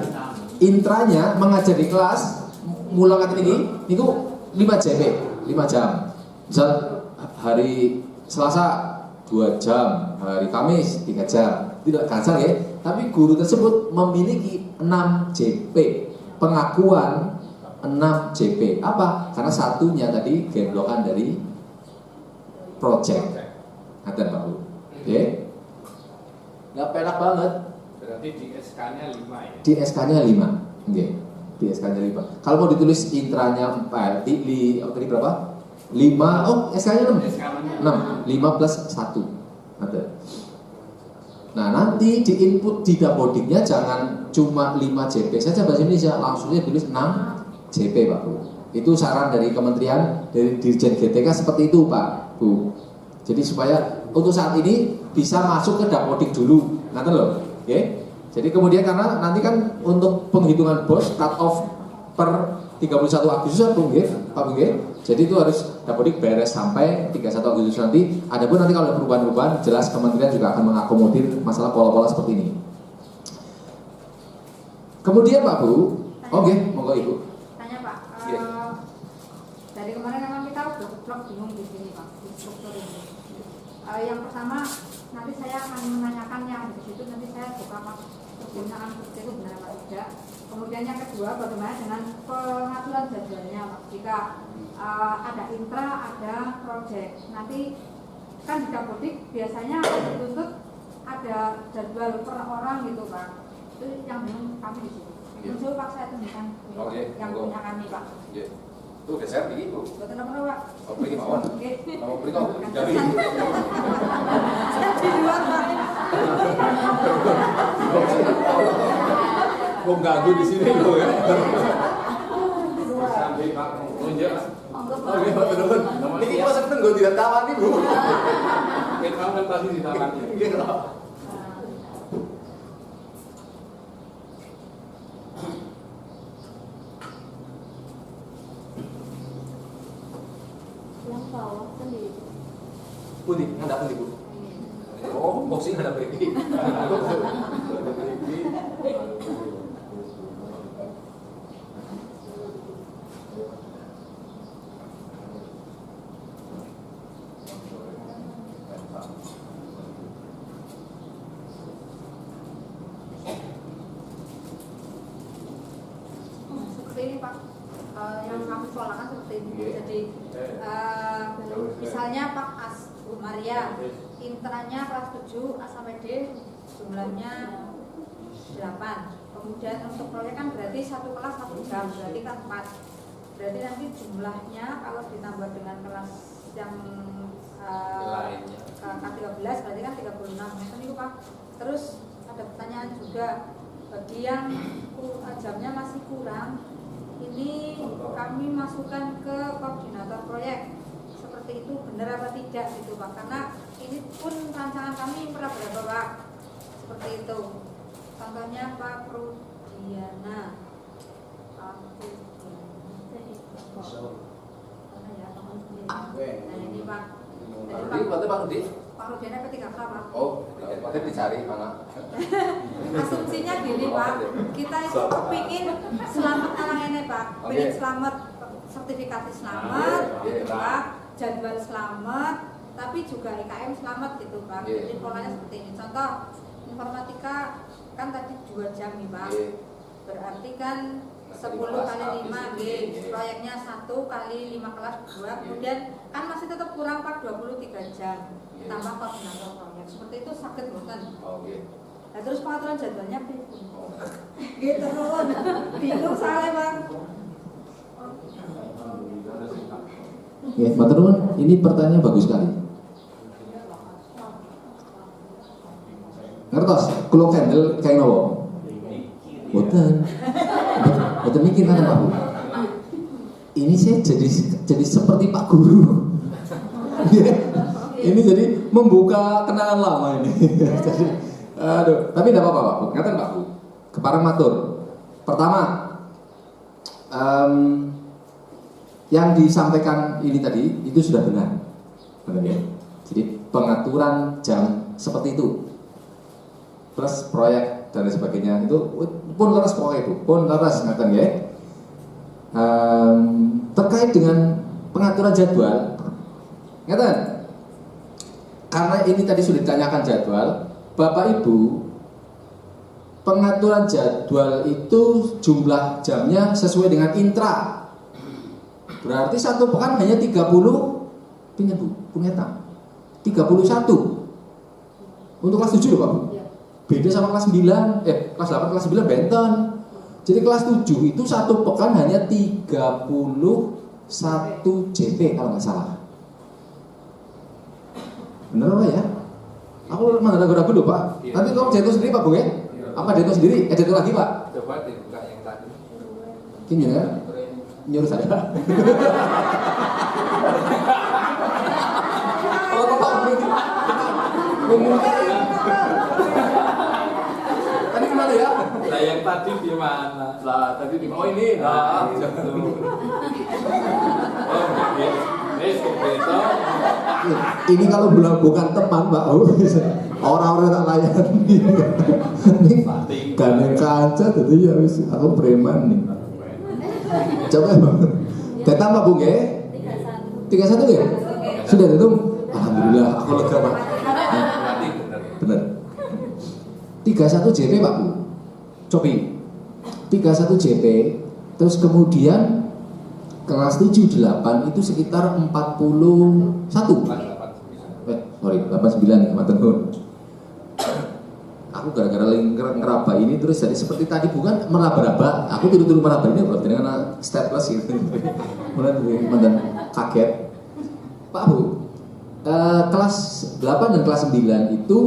S5: intranya mengajar di kelas mulai kata ini itu 5 JP, 5 jam. Misal hari Selasa 2 jam, hari Kamis 3 jam. Tidak kasar ya, tapi guru tersebut memiliki 6 JP. Pengakuan 6 JP. Apa? Karena satunya tadi gemblokan dari project. Ada Pak Bu. Oke. Nggak penak banget.
S3: Berarti di SK-nya 5 ya?
S5: Di SK-nya 5. Oke. Di SK-nya 5. Kalau mau ditulis intranya tadi berapa? 5. Oh, SK-nya 6. 6. 5 plus 1. Ada. Nah, nanti di input di Dapodiknya jangan cuma 5 JP saja bahasa Indonesia, langsungnya tulis 6 JP Pak Bu. Itu saran dari kementerian, dari Dirjen GTK seperti itu Pak Bu. Jadi supaya untuk saat ini bisa masuk ke Dapodik dulu, nanti loh, oke? Jadi kemudian karena nanti kan untuk penghitungan BOS cut off per 31 Agustus Pak Bu, jadi itu harus Dapodik beres sampai 31 Agustus nanti. Adapun nanti kalau ada perubahan-perubahan, jelas kementerian juga akan mengakomodir masalah pola-pola seperti ini. Kemudian Pak Bu, oke, monggo Ibu.
S6: Tanya Pak, dari kemarin memang kita udah bingung di sini Pak, di struktur ini. Yang pertama, nanti saya akan menanyakan yang di situ, nanti saya buka penggunaan seperti itu benar apa tidak. Kemudian yang kedua, bagaimana dengan pengaturan jadwalnya Pak? Jika ada intra, ada project, nanti kan di Dapodik biasanya dituntut ada jadwal per orang gitu Pak. Itu yang bingung kami di sini. Muncul Pak, saya tunjukkan yang punya kami Pak.
S5: Itu udah saya pergi Bu.
S6: Betul apa Pak?
S5: Oh, pergi mawon.
S6: Oke.
S5: Mau pergi kok? Jadi.
S6: Saya di luar Pak.
S5: Mau ganggu di sini loh ya.
S3: Sampai Pak tunjuk.
S5: Oke, Pak Betul. Ini kok seneng gue tidak tawani Bu.
S3: Kita kan pasti ditawani.
S6: Yang bawah sendiri.
S5: Putih, nggak dapat ibu. Oh, boxing ada beri.
S6: Seperti ini Pak, yang kami sekolahkan seperti ini. Jadi misalnya Pak Bu Maria, intranya kelas 7 A sampai D jumlahnya 8. Kemudian untuk proyek kan berarti satu kelas 1 jam, berarti kan 4. Berarti nanti jumlahnya kalau ditambah dengan kelas yang
S3: lainnya
S6: K13 berarti kan 36 meter itu Pak. Terus ada pertanyaan juga, bagi yang jamnya masih kurang, ini kami masukkan ke koordinator proyek. Seperti itu benar apa tidak gitu Pak, karena ini pun rancangan kami berapa Pak, seperti itu. Contohnya Pak Rudiana, nah ini Pak,
S5: Pak Rudi?
S6: Pak Rudiana ketiga Pak.
S5: Oh, berarti dicari mana?
S6: Asumsinya gini Pak, kita itu kepingin selamat anak ini Pak, pengen selamat, sertifikasi selamat, gitu Pak, jadwal selamat, tapi juga IKM selamat gitu Pak. Jadi polanya seperti ini. Contoh informatika kan tadi 2 jam nih Pak, berarti kan 10 kali 5 proyeknya 1 kali 5 kelas 2, kemudian kan masih tetap kurang Pak 23 jam tambah koordinator proyek. Seperti itu sakit bukan? Nah terus pengaturan jadwalnya gitu loh, bingung soalnya Bang.
S5: Oke, Pak Terun, ini pertanyaannya bagus sekali. Ngertos, kulo candle kayak nopo? Boten. Boten mikir kan Pak Bu. Ini saya jadi seperti Pak Guru. Ini jadi membuka kenangan lama ini. Jadi, aduh, tapi tidak apa-apa Pak Bu. Ngaten Pak Bu. Kepareng matur. Pertama, yang disampaikan ini tadi itu sudah benar, ya. Jadi pengaturan jam seperti itu, plus proyek dan sebagainya itu pun leres pokoknya itu, pun leres ngaten ya. Terkait dengan pengaturan jadwal, ngaten, karena ini tadi sudah ditanyakan jadwal, Bapak Ibu, pengaturan jadwal itu jumlah jamnya sesuai dengan intra. Berarti satu pekan hanya 30 pinnya Bu, punya tam 31 untuk kelas 7 loh Pak Bu. Beda sama kelas 9, kelas 8, kelas 9 benten. Jadi kelas 7 itu satu pekan hanya 31 JP kalau nggak salah. Bener Pak ya? Aku mana ragu-ragu loh Pak. Nanti kamu jatuh sendiri Pak Bu ya? Apa jatuh sendiri? Jatuh lagi Pak?
S3: coba dibuka yang tadi.
S5: Gini ya? Nyuruh saya. Oh, Pak tadi kemana ya?
S3: Lah yang tadi di mana?
S5: Lah tadi di oh ini.
S3: Nah, itu. Oh, begitu.
S5: Ini kalau bukan teman Pak, orang-orang tak layan ini gandeng kaca, jadi ya wis aku preman nih. Coba datang Pak Bung ya? 31 ya? Sudah datang? Alhamdulillah, aku lega Pak. Benar. 31 JP Pak Bu. Cobi. 31 JP. Terus kemudian kelas 7 8 itu sekitar 41. Sorry, 89 ya, matur nuwun. Aku gara-gara ngeraba ini terus jadi seperti tadi bukan meraba-raba, aku tiru-tiru meraba ini berarti dengan stateless gitu. Mulai mantan kaget. Pak Bu, kelas 8 dan kelas 9 itu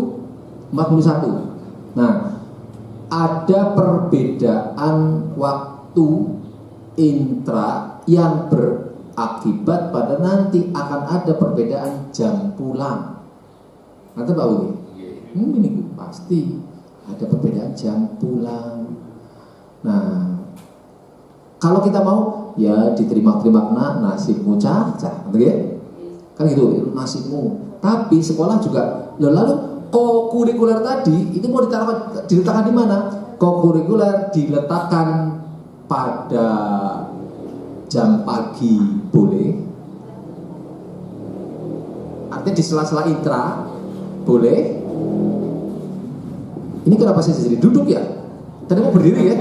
S5: 41. Nah, ada perbedaan waktu intra yang berakibat pada nanti akan ada perbedaan jam pulang. Nanti Pak Bu, ini pasti ada perbedaan jam pulang. Nah, kalau kita mau ya diterima-terima nasibmu cacah, gitu ya. kan gitu nasibmu. Tapi sekolah juga lalu kokurikuler tadi itu mau diletakkan di mana? Kokurikuler diletakkan pada jam pagi boleh, artinya di sela-sela intra boleh. Ini kenapa saya jadi duduk ya? Tadi mau berdiri ya?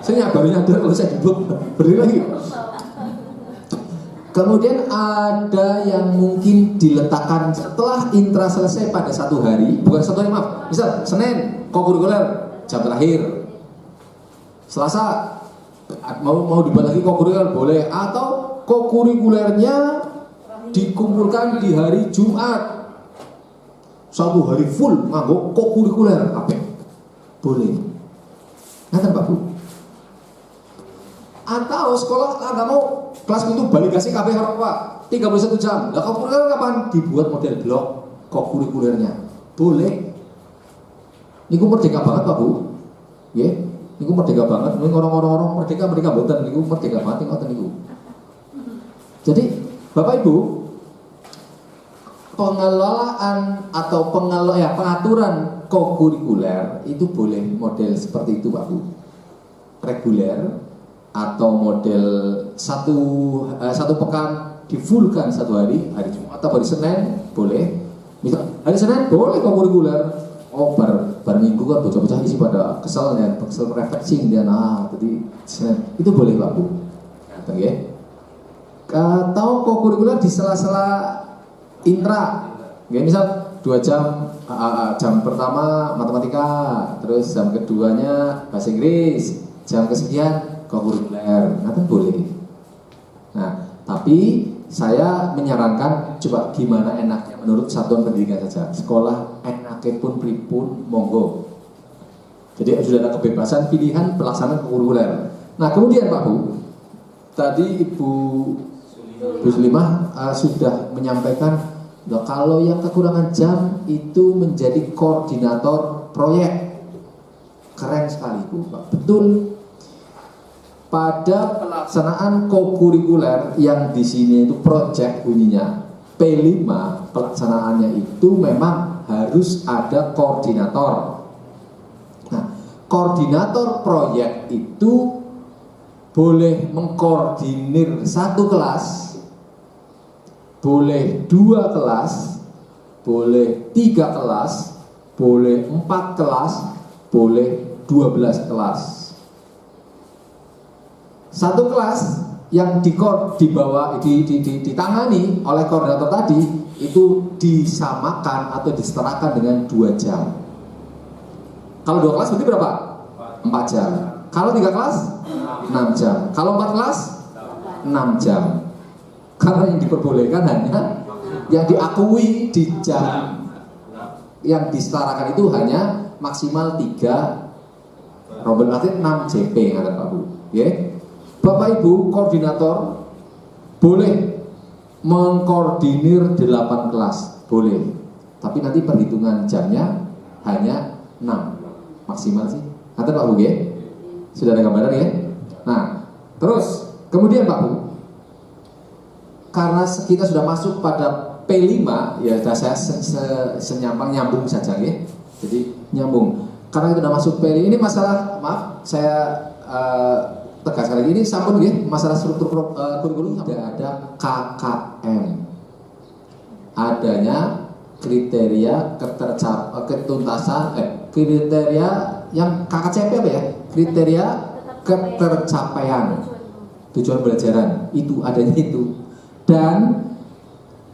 S5: Saya baru nyadar kalau saya duduk, berdiri lagi. Kemudian ada yang mungkin diletakkan setelah intra selesai pada satu hari, bukan satu hari maaf. Misal Senin kokurikuler jam terakhir, Selasa mau dibuat lagi kokurikuler boleh, atau kokurikulernya dikumpulkan di hari Jumat, satu hari full nganggo kokurikuler apa? Boleh. Ngerti Pak Bu? Atau sekolah nggak mau kelas itu balik kasih KB Pak 31 jam. Lah kokurikuler kapan? Dibuat model blok kokurikulernya. Boleh. Niku merdeka banget Pak Bu. Ya, niku merdeka banget. Ning orang-orang merdeka mboten niku merdeka banget ngoten niku. Jadi Bapak Ibu, pengelolaan atau pengaturan kokurikuler itu boleh model seperti itu Pak Bu. Reguler atau model satu pekan difulkan satu hari Jumat atau hari Senin boleh. Misal hari Senin boleh kokurikuler. Oh bar minggu kan bocah-bocah isi pada kesel refreshing dia jadi Senin itu boleh Pak Bu. Oke. Ya. Atau kokurikuler di sela-sela intra. Ya, misal 2 jam jam pertama matematika, terus jam keduanya bahasa Inggris, jam kesekian kokurikuler, nanti boleh. Nah, tapi saya menyarankan coba gimana enaknya menurut satuan pendidikan saja. Sekolah enaknya pun pripun monggo. Jadi sudah ada kebebasan pilihan pelaksanaan kokurikuler. Nah, kemudian Pak Bu, tadi Ibu Sulimah sudah menyampaikan kalau yang kekurangan jam itu menjadi koordinator proyek. Keren sekali Bu, Pak. Betul. Pada pelaksanaan kokurikuler yang di sini itu proyek bunyinya P5, pelaksanaannya itu memang harus ada koordinator. Nah, koordinator proyek itu boleh mengkoordinir 1 kelas, boleh 2 kelas, boleh 3 kelas, boleh 4 kelas, boleh 12 kelas. 1 kelas yang ditangani oleh koordinator tadi itu disamakan atau disetarakan dengan 2 jam. Kalau 2 kelas berarti berapa? 4 jam. Kalau 3 kelas 6 jam. Kalau 4 kelas 6 jam. Karena yang diperbolehkan hanya yang diakui di jam yang disetarakan itu hanya maksimal 3 rombel arti 6 JP kata Pak Bu. Ya. Bapak Ibu koordinator boleh mengkoordinir 8 kelas, boleh. Tapi nanti perhitungan jamnya hanya 6 maksimal sih. Kata Pak Bu ya? Sudah ada gambaran ya? Nah, terus kemudian Pak Bu, karena kita sudah masuk pada P5 ya, saya nyambung saja ya. Jadi nyambung. Karena kita sudah masuk P5 ini masalah, maaf saya tegaskan lagi ini sampun ya, masalah struktur kurikulum tidak ada KKM. Adanya kriteria ketuntasan kriteria yang KKCP apa ya? Kriteria ketercapaian tujuan pembelajaran itu adanya itu, dan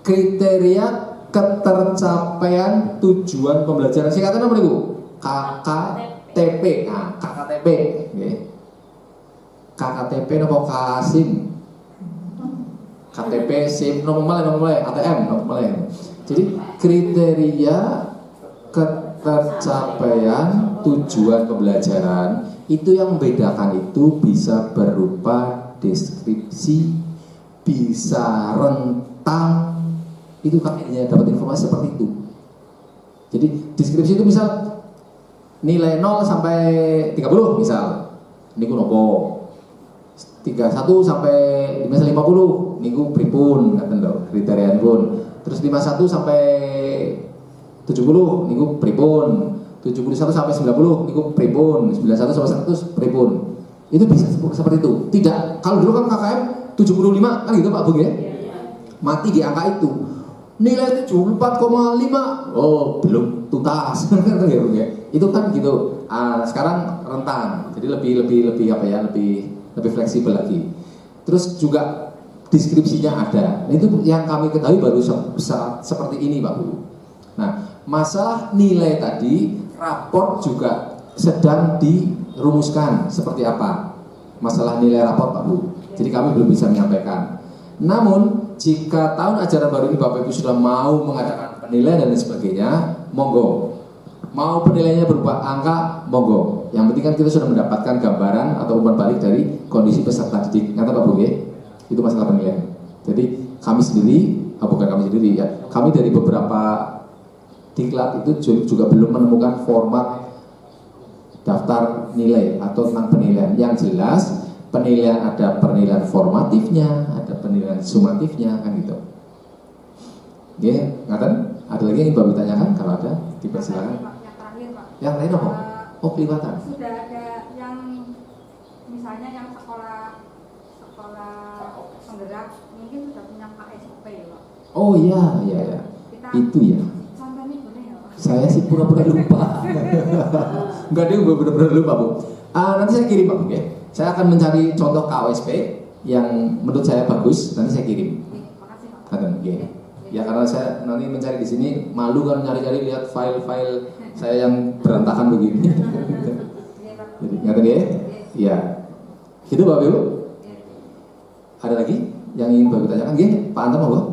S5: kriteria ketercapaian tujuan pembelajaran singkatan apa nih Bu? KKTP. Nah, KKTP okay. KKTP nopo Kasim, KTP SIM nopo mulai ATM nopo mulai. Jadi kriteria ketercapaian tujuan pembelajaran itu yang membedakan itu bisa berupa deskripsi, bisa rentang, itu kakeknya dapat informasi seperti itu. Jadi deskripsi itu misal nilai 0 sampai 30 misal, niku nopo 31 sampai misal 50 niku pripun ngaten lho kriteria pun. Terus 51 sampai 70 niku pripun, 71 sampai 90 niku pripun, 91 sampai 100 pripun. Itu bisa seperti itu. Tidak, kalau dulu kan KKM 75 kan gitu Pak Bung ya. Mati di angka itu. Nilai 74,5. Oh, belum tuntas. Itu kan gitu. Sekarang rentan. Jadi lebih apa ya? Lebih fleksibel lagi. Terus juga deskripsinya ada. Itu yang kami ketahui baru seperti ini Pak Bu. Nah, masalah nilai tadi, raport juga sedang dirumuskan seperti apa masalah nilai raport Pak Bu. Jadi kami belum bisa menyampaikan. Namun jika tahun ajaran baru ini Bapak Ibu sudah mau mengadakan penilaian dan lain sebagainya, monggo. Mau penilaiannya berupa angka, monggo. Yang penting kan kita sudah mendapatkan gambaran atau umpan balik dari kondisi peserta didik. Kata Pak Bu ya, itu masalah penilaian. Jadi kami sendiri, bukan kami sendiri ya, kami dari beberapa diklat itu juga belum menemukan format daftar nilai atau tentang penilaian. Yang jelas penilaian ada penilaian formatifnya, ada penilaian sumatifnya kan gitu. Ya, ngaten? Ada lagi yang Bapak tanyakan? Kalau ada, dipersilakan.
S6: Yang terakhir Pak.
S5: Yang lain apa? Oh, kelihatan.
S6: Sudah ada yang misalnya yang sekolah penggerak mungkin sudah punya KSP ya Pak.
S5: Oh iya. Itu ya.
S6: Contohnya boleh ya Pak?
S5: Saya sih pura-pura lupa. Enggak, dia benar-benar lupa Bu. Nanti saya kirim Pak Bu ya. Saya akan mencari contoh KOSP yang menurut saya bagus, nanti saya kirim.
S6: Makasih Pak.
S5: Ya karena saya nanti mencari di sini malu kan nyari-nyari lihat file-file saya yang berantakan begini. Jadi ngerti ya? Iya. Gitu Bapak Ibu. Ada lagi yang ingin Bapak tanyakan? Gini, Pak Antam mau?
S2: Untuk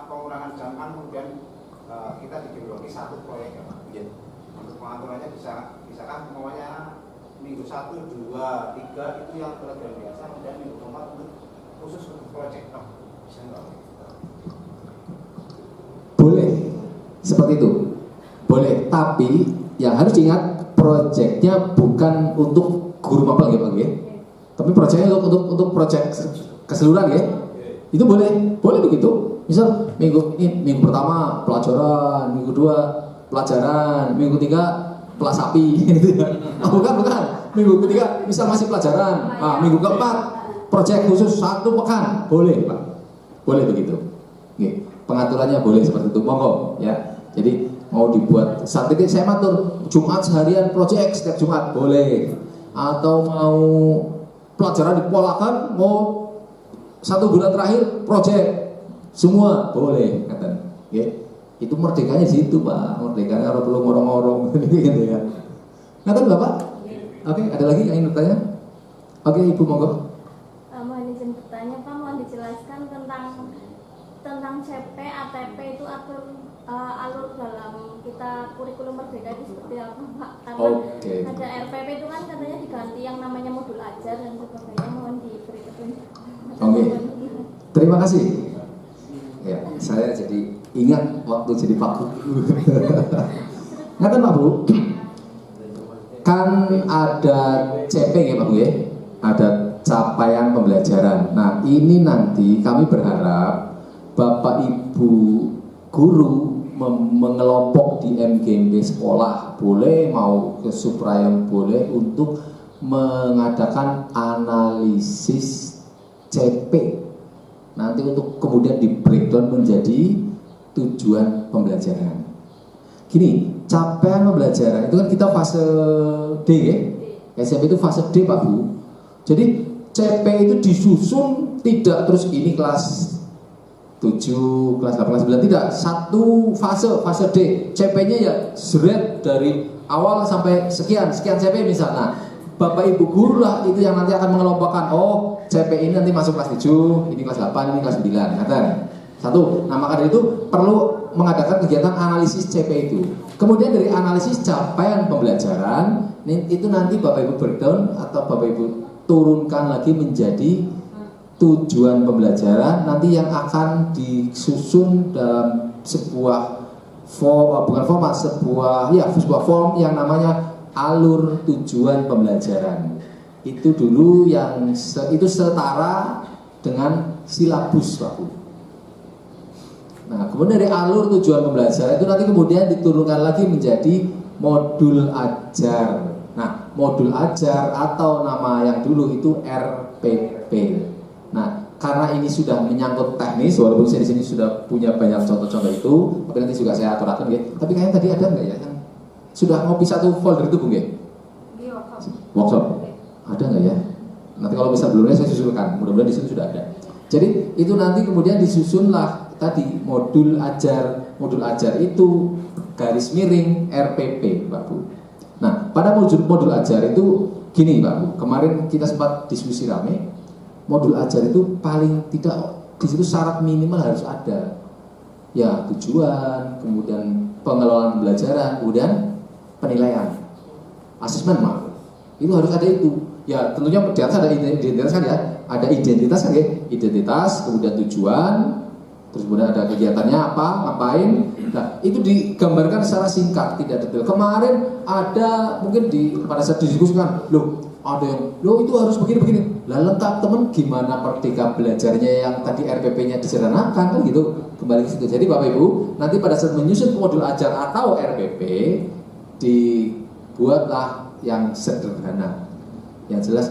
S2: pengurangan jam kan kemudian kita digeloki satu proyek ya Pak. Untuk pengaturannya misalkan semuanya minggu 1, 2, 3 itu yang program biasa, kemudian minggu 4 untuk khusus untuk proyek bisa nggak?
S5: Boleh, seperti itu. Boleh, tapi yang harus diingat proyeknya bukan untuk guru mapel ya Pak ya. Tapi proyeknya untuk proyek keseluruhan ya. Itu boleh begitu. Misal minggu pertama pelajaran, minggu 2 pelajaran, minggu 3 pelas sapi gitu ya. Bukan. Minggu ketiga misal masih pelajaran. Minggu keempat proyek khusus 1 pekan. Boleh, Pak. Boleh begitu. Oke. Pengaturannya boleh seperti itu. Monggo ya. Jadi mau dibuat saat ini saya matur Jumat seharian proyek setiap Jumat boleh. Atau mau pelajaran dipolakan mau 1 bulan terakhir proyek semua boleh kata. Oke. Itu merdekanya di situ Pak, merdekanya orang perlu ngorong-ngorong gitu ya. Ngatain Bapak? Oke, ada lagi yang ingin bertanya? Oke, Ibu monggo.
S7: Mohon izin bertanya Pak, mohon dijelaskan tentang CP, ATP itu alur dalam kita kurikulum merdeka itu seperti apa Pak? Karena ada RPP itu kan katanya diganti yang namanya modul ajar dan sebagainya, mohon diberi petunjuk.
S5: Oke, terima kasih. Ya, saya jadi ingat waktu jadi Pak Bu. Ngatain Pak Bu, kan ada CP ya Pak Bu ya, ada capaian pembelajaran. Nah ini nanti kami berharap Bapak Ibu guru mengelompok di MGMB sekolah boleh, mau ke Suprayam boleh, untuk mengadakan analisis CP. Nanti untuk kemudian di breakdown menjadi tujuan pembelajaran. Gini, capaian pembelajaran itu kan kita fase D ya. SMP itu fase D Pak Bu. Jadi CP itu disusun tidak terus ini kelas 7, kelas 8, kelas 9, tidak. Satu fase D. CP-nya ya seret dari awal sampai sekian CP misalnya. Bapak Ibu guru lah itu yang nanti akan mengelompokkan. Oh, CP ini nanti masuk kelas 7, ini kelas 8, ini kelas 9. Kata. Satu. Nah, maka dari itu perlu mengadakan kegiatan analisis CP itu. Kemudian dari analisis capaian pembelajaran, itu nanti Bapak Ibu breakdown atau Bapak Ibu turunkan lagi menjadi tujuan pembelajaran nanti yang akan disusun dalam sebuah sebuah form yang namanya alur tujuan pembelajaran. Itu dulu yang itu setara dengan silabus, Pak Bu. Nah, kemudian dari alur tujuan pembelajaran itu nanti kemudian diturunkan lagi menjadi modul ajar. Nah, modul ajar atau nama yang dulu itu RPP. Nah, karena ini sudah menyangkut teknis, walaupun saya di sini sudah punya banyak contoh-contoh itu, tapi nanti juga saya aturakan, ya. Tapi kayaknya tadi ada nggak ya yang sudah ngopi satu folder itu, Bung ya? Workshop. Ada nggak ya? Nanti kalau bisa belumnya saya susulkan. Mudah-mudahan di situ sudah ada. Jadi itu nanti kemudian disusunlah tadi modul ajar. Modul ajar itu garis miring RPP, Pak Bu. Nah, pada modul ajar itu gini, Pak Bu. Kemarin kita sempat diskusi rame. Modul ajar itu paling tidak di situ syarat minimal harus ada. Ya, tujuan, kemudian pengelolaan pembelajaran, kemudian penilaian. Asesmen, Pak. Itu harus ada itu. Ya, tentunya di atas ada identitas kan ya. Ada identitas kan ya. Identitas, kemudian tujuan, terus kemudian ada kegiatannya apa, ngapain. Nah, itu digambarkan secara singkat, tidak detail. Kemarin ada mungkin pada saat didiskusikan, loh, ada yang, loh itu harus begini-begini. Lah lengkap teman, gimana merdeka belajarnya yang tadi RPP-nya disederhanakan kan gitu. Kembali ke situ. Jadi Bapak Ibu, nanti pada saat menyusun modul ajar atau RPP dibuatlah yang sederhana. Yang jelas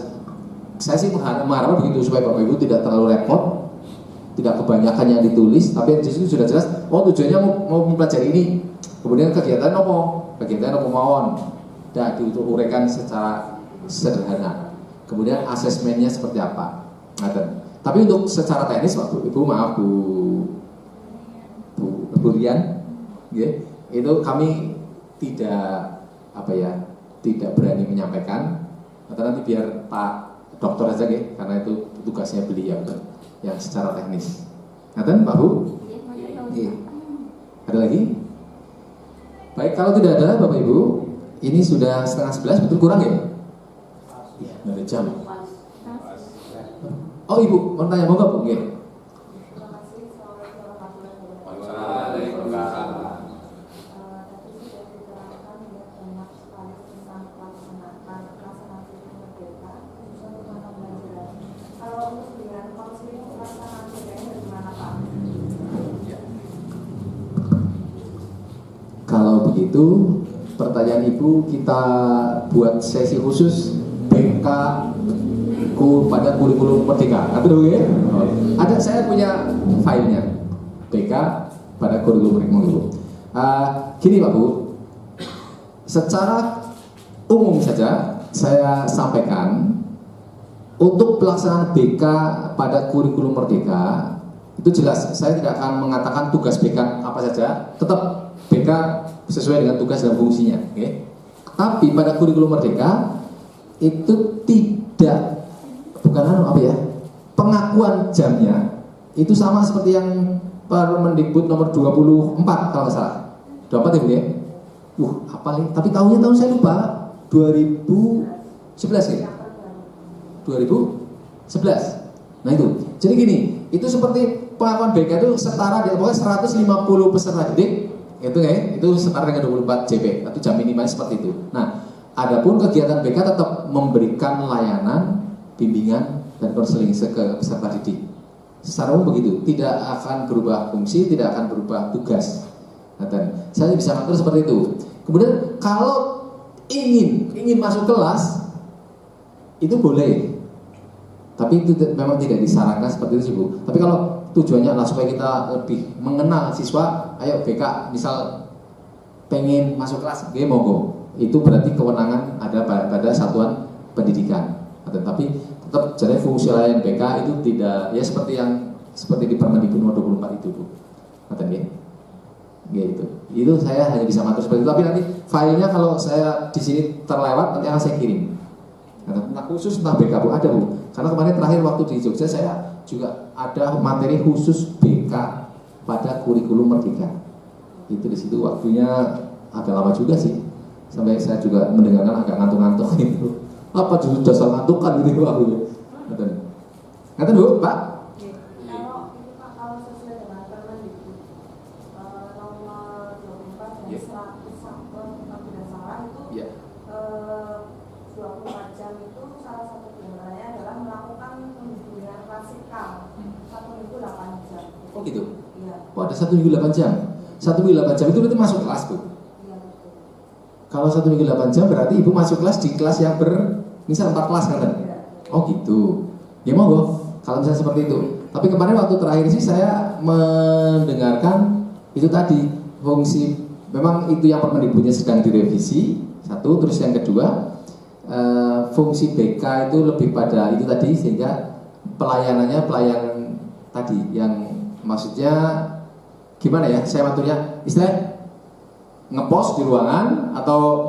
S5: saya sih mengharapkan begitu supaya Bapak Ibu tidak terlalu repot, tidak kebanyakan yang ditulis, tapi di situ sudah jelas. Oh, tujuannya mau mempelajari ini, kemudian kegiatan apa mawon, dan diuraikan secara sederhana. Kemudian asesmennya seperti apa. Tapi untuk secara teknis, Pak Ibu, maaf Bu Rian, ya, itu kami tidak tidak berani menyampaikan. Atau nanti biar Pak Dokter aja ya, karena itu tugasnya beliau yang secara teknis. Ngaten Pak Bu? Iya. Ada lagi? Baik, kalau tidak ada Bapak Ibu, ini sudah 10:30, betul kurang ya? Iya, nggak ada jam. Oh Ibu, mau tanya mau nggak Bu? Iya. Kalau begitu, pertanyaan Ibu kita buat sesi khusus BK pada kurikulum merdeka. Atau ya? Ada, saya punya filenya BK pada kurikulum merdeka, Ibu. Gini Pak Bu, secara umum saja saya sampaikan untuk pelaksanaan BK pada kurikulum merdeka itu jelas saya tidak akan mengatakan tugas BK apa saja, tetap BK sesuai dengan tugas dan fungsinya, okay? Tapi pada kurikulum merdeka itu tidak, pengakuan jamnya itu sama seperti yang Permendikbud nomor 24 kalau nggak salah, 24 ya Bu ya. Apa nih? Tapi tahunnya saya lupa, 2011 ya? 2011. Nah itu, jadi gini, itu seperti pengakuan BK itu setara di pokoknya 150 peserta didik. Itu ya, itu setara dengan 24 JP atau jam minimalnya seperti itu. Nah, adapun kegiatan BK tetap memberikan layanan, bimbingan dan konseling ke peserta didik. Secara umum begitu, tidak akan berubah fungsi, tidak akan berubah tugas. Nah, saya bisa mengatur seperti itu. Kemudian kalau ingin masuk kelas itu boleh, tapi itu memang tidak disarankan seperti itu sih Bu. Tapi kalau tujuannya adalah supaya kita lebih mengenal siswa, ayo BK misal pengen masuk kelas, oke monggo. Itu berarti kewenangan ada pada satuan pendidikan. Tapi tetap jadi fungsi lain BK itu tidak ya seperti di Permendikbud nomor 24 itu Bu. Ngaten nggih. Gitu. Itu saya hanya bisa mengatur seperti itu. Tapi nanti filenya kalau saya di sini terlewat nanti akan saya kirim. Nah, khusus tentang BK Bu ada Bu. Karena kemarin terakhir waktu di Jogja saya juga ada materi khusus BK pada kurikulum merdeka. Itu di situ waktunya agak lama juga sih. Sampai saya juga mendengarkan agak ngantuk-ngantuk gitu. Apa justru dasar ngantukan gitu aku. Ngaten Bu, Pak?
S7: Kalau sesuai dengan Permendikbud nomor 24 dan 101 kalau tidak salah itu 24 jam itu salah satu diantaranya adalah melakukan pembimbingan klasikal
S5: Oh gitu?
S6: Iya.
S5: Oh ada 1 minggu 8 jam. 1 minggu 8 jam itu berarti masuk kelas tuh.
S6: Iya betul.
S5: Kalau 1 minggu 8 jam berarti ibu masuk kelas di kelas yang misal 4 kelas kan?
S6: Iya.
S5: Oh gitu. Ya monggo kalau misalnya seperti itu. Tapi kemarin waktu terakhir sih saya mendengarkan itu tadi fungsi, memang itu yang Permendikbudnya sedang direvisi. Satu, terus yang kedua fungsi BK itu lebih pada itu tadi, sehingga pelayanan tadi yang maksudnya gimana ya, saya maturnya istilah ngepost di ruangan atau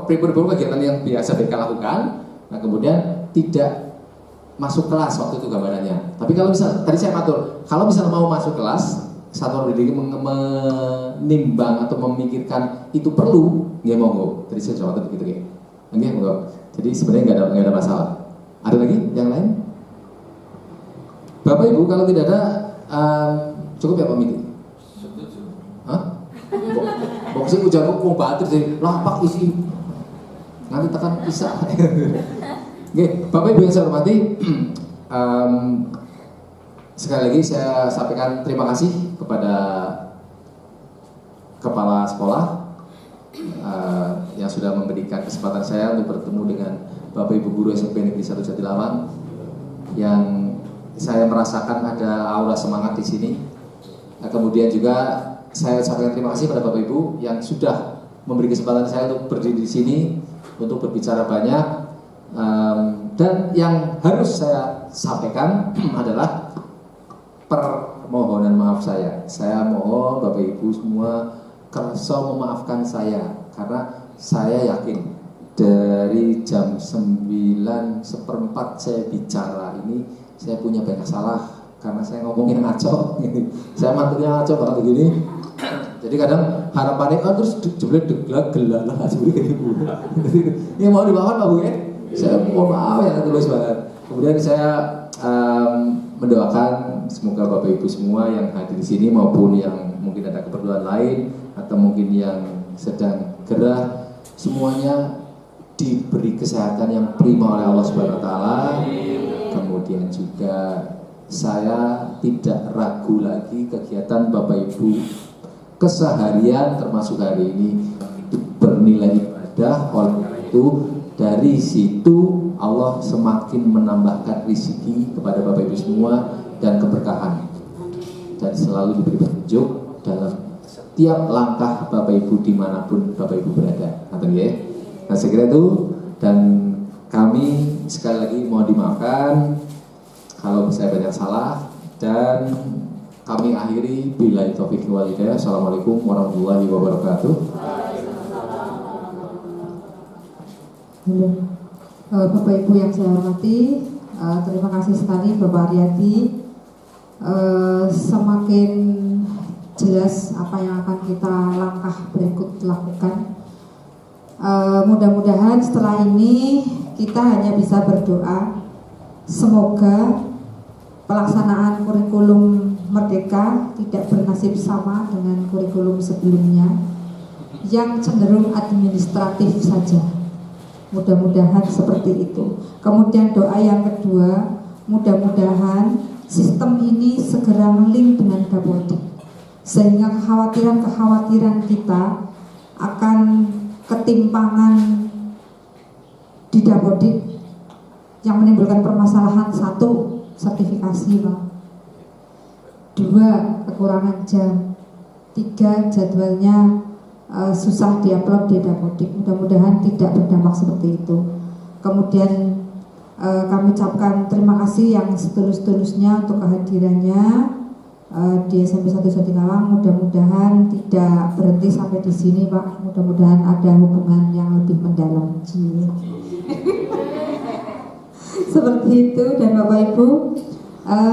S5: prepare kegiatan yang biasa BK lakukan. Nah kemudian tidak masuk kelas waktu itu gambarannya. Tapi kalau misal tadi saya matur, kalau misal mau masuk kelas, satuan pendidik menimbang atau memikirkan itu perlu, ya monggo. Tadi saya jawab begitu ya. Oke, monggo. Jadi sebenarnya nggak ada masalah. Ada lagi yang lain? Bapak Ibu kalau tidak ada cukup ya Pak Miti?
S3: Setuju.
S5: Hah? Boxing ujar mau batur sih, lapak isi. Nanti tekan bisa. Oke, Bapak Ibu yang saya hormati, sekali lagi saya sampaikan terima kasih kepada kepala sekolah yang sudah memberikan kesempatan saya untuk bertemu dengan Bapak Ibu guru SMP Negeri 1 Jatilawang, yang saya merasakan ada aura semangat di sini. Kemudian juga saya sampaikan terima kasih pada Bapak Ibu yang sudah memberi kesempatan saya untuk berdiri di sini untuk berbicara banyak. Dan yang harus saya sampaikan adalah permohonan maaf saya. Saya mohon Bapak Ibu semua kerso memaafkan saya, karena saya yakin dari jam 9:04 saya bicara ini saya punya banyak salah karena saya ngomongin ngaco. Saya mantunya ngaco banget begini. Jadi kadang harapannya terus jebule deglak gelala seperti gitu. Ini mau dibawa Pak Bu ya? Saya mohon maaf ya tulus banget. Kemudian saya mendoakan semoga Bapak Ibu semua yang hadir di sini maupun yang mungkin ada keperluan lain atau mungkin yang sedang gerah, semuanya diberi kesehatan yang prima oleh Allah Subhanahu wa taala. Kemudian juga saya tidak ragu lagi kegiatan Bapak Ibu keseharian termasuk hari ini bernilai ibadah. Oleh karena itu dari situ Allah semakin menambahkan rezeki kepada Bapak Ibu semua dan keberkahan, dan selalu diberi petunjuk dalam setiap langkah Bapak Ibu dimanapun Bapak Ibu berada. Nah saya kira itu, dan kami sekali lagi mohon dimaafkan kalau saya banyak salah, dan kami akhiri billahi taufiq wal hidayah. Assalamualaikum warahmatullahi wabarakatuh.
S6: Bapak Ibu yang saya hormati, terima kasih sekali Bapak Aryadi. Semakin jelas apa yang akan kita langkah berikut lakukan. Mudah-mudahan setelah ini kita hanya bisa berdoa semoga pelaksanaan kurikulum Merdeka tidak bernasib sama dengan kurikulum sebelumnya yang cenderung administratif saja. Mudah-mudahan seperti itu. Kemudian doa yang kedua, mudah-mudahan sistem ini segera melink dengan Dapodik, sehingga kekhawatiran-kekhawatiran kita akan ketimpangan di Dapodik yang menimbulkan permasalahan. Satu, sertifikasi Pak. Dua, kekurangan jam. Tiga, jadwalnya susah diupload di Dapodik. Mudah-mudahan tidak berdampak seperti itu. Kemudian kami ucapkan terima kasih yang setulus-tulusnya untuk kehadirannya di SMP 1 Jatilawang. Mudah-mudahan tidak berhenti sampai di sini Pak. Mudah-mudahan ada hubungan yang lebih mendalam. Seperti itu. Dan Bapak Ibu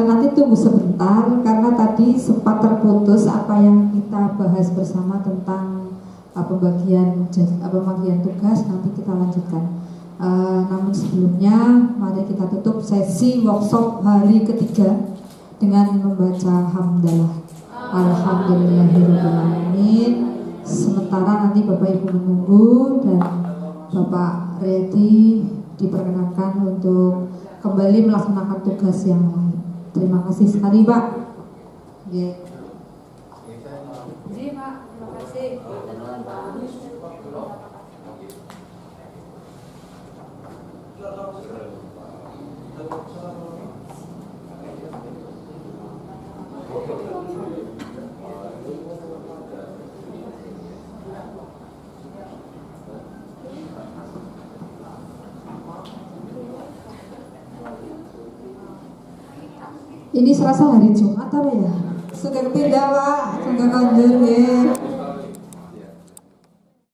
S6: nanti tunggu sebentar karena tadi sempat terputus apa yang kita bahas bersama tentang pembagian tugas. Nanti kita lanjutkan. Namun sebelumnya mari kita tutup sesi workshop hari ketiga dengan membaca hamdalah. Alhamdulillahirrahmanirrahim. Sementara nanti Bapak Ibu menunggu dan Bapak Redi diperkenankan untuk kembali melaksanakan tugas yang lain. Terima kasih sekali Pak.
S8: Nggih.
S6: Jadi Pak, terima kasih.
S8: Ini serasa hari Jumat apa ya? Sudah pindah Pak, sudah kondur nggih.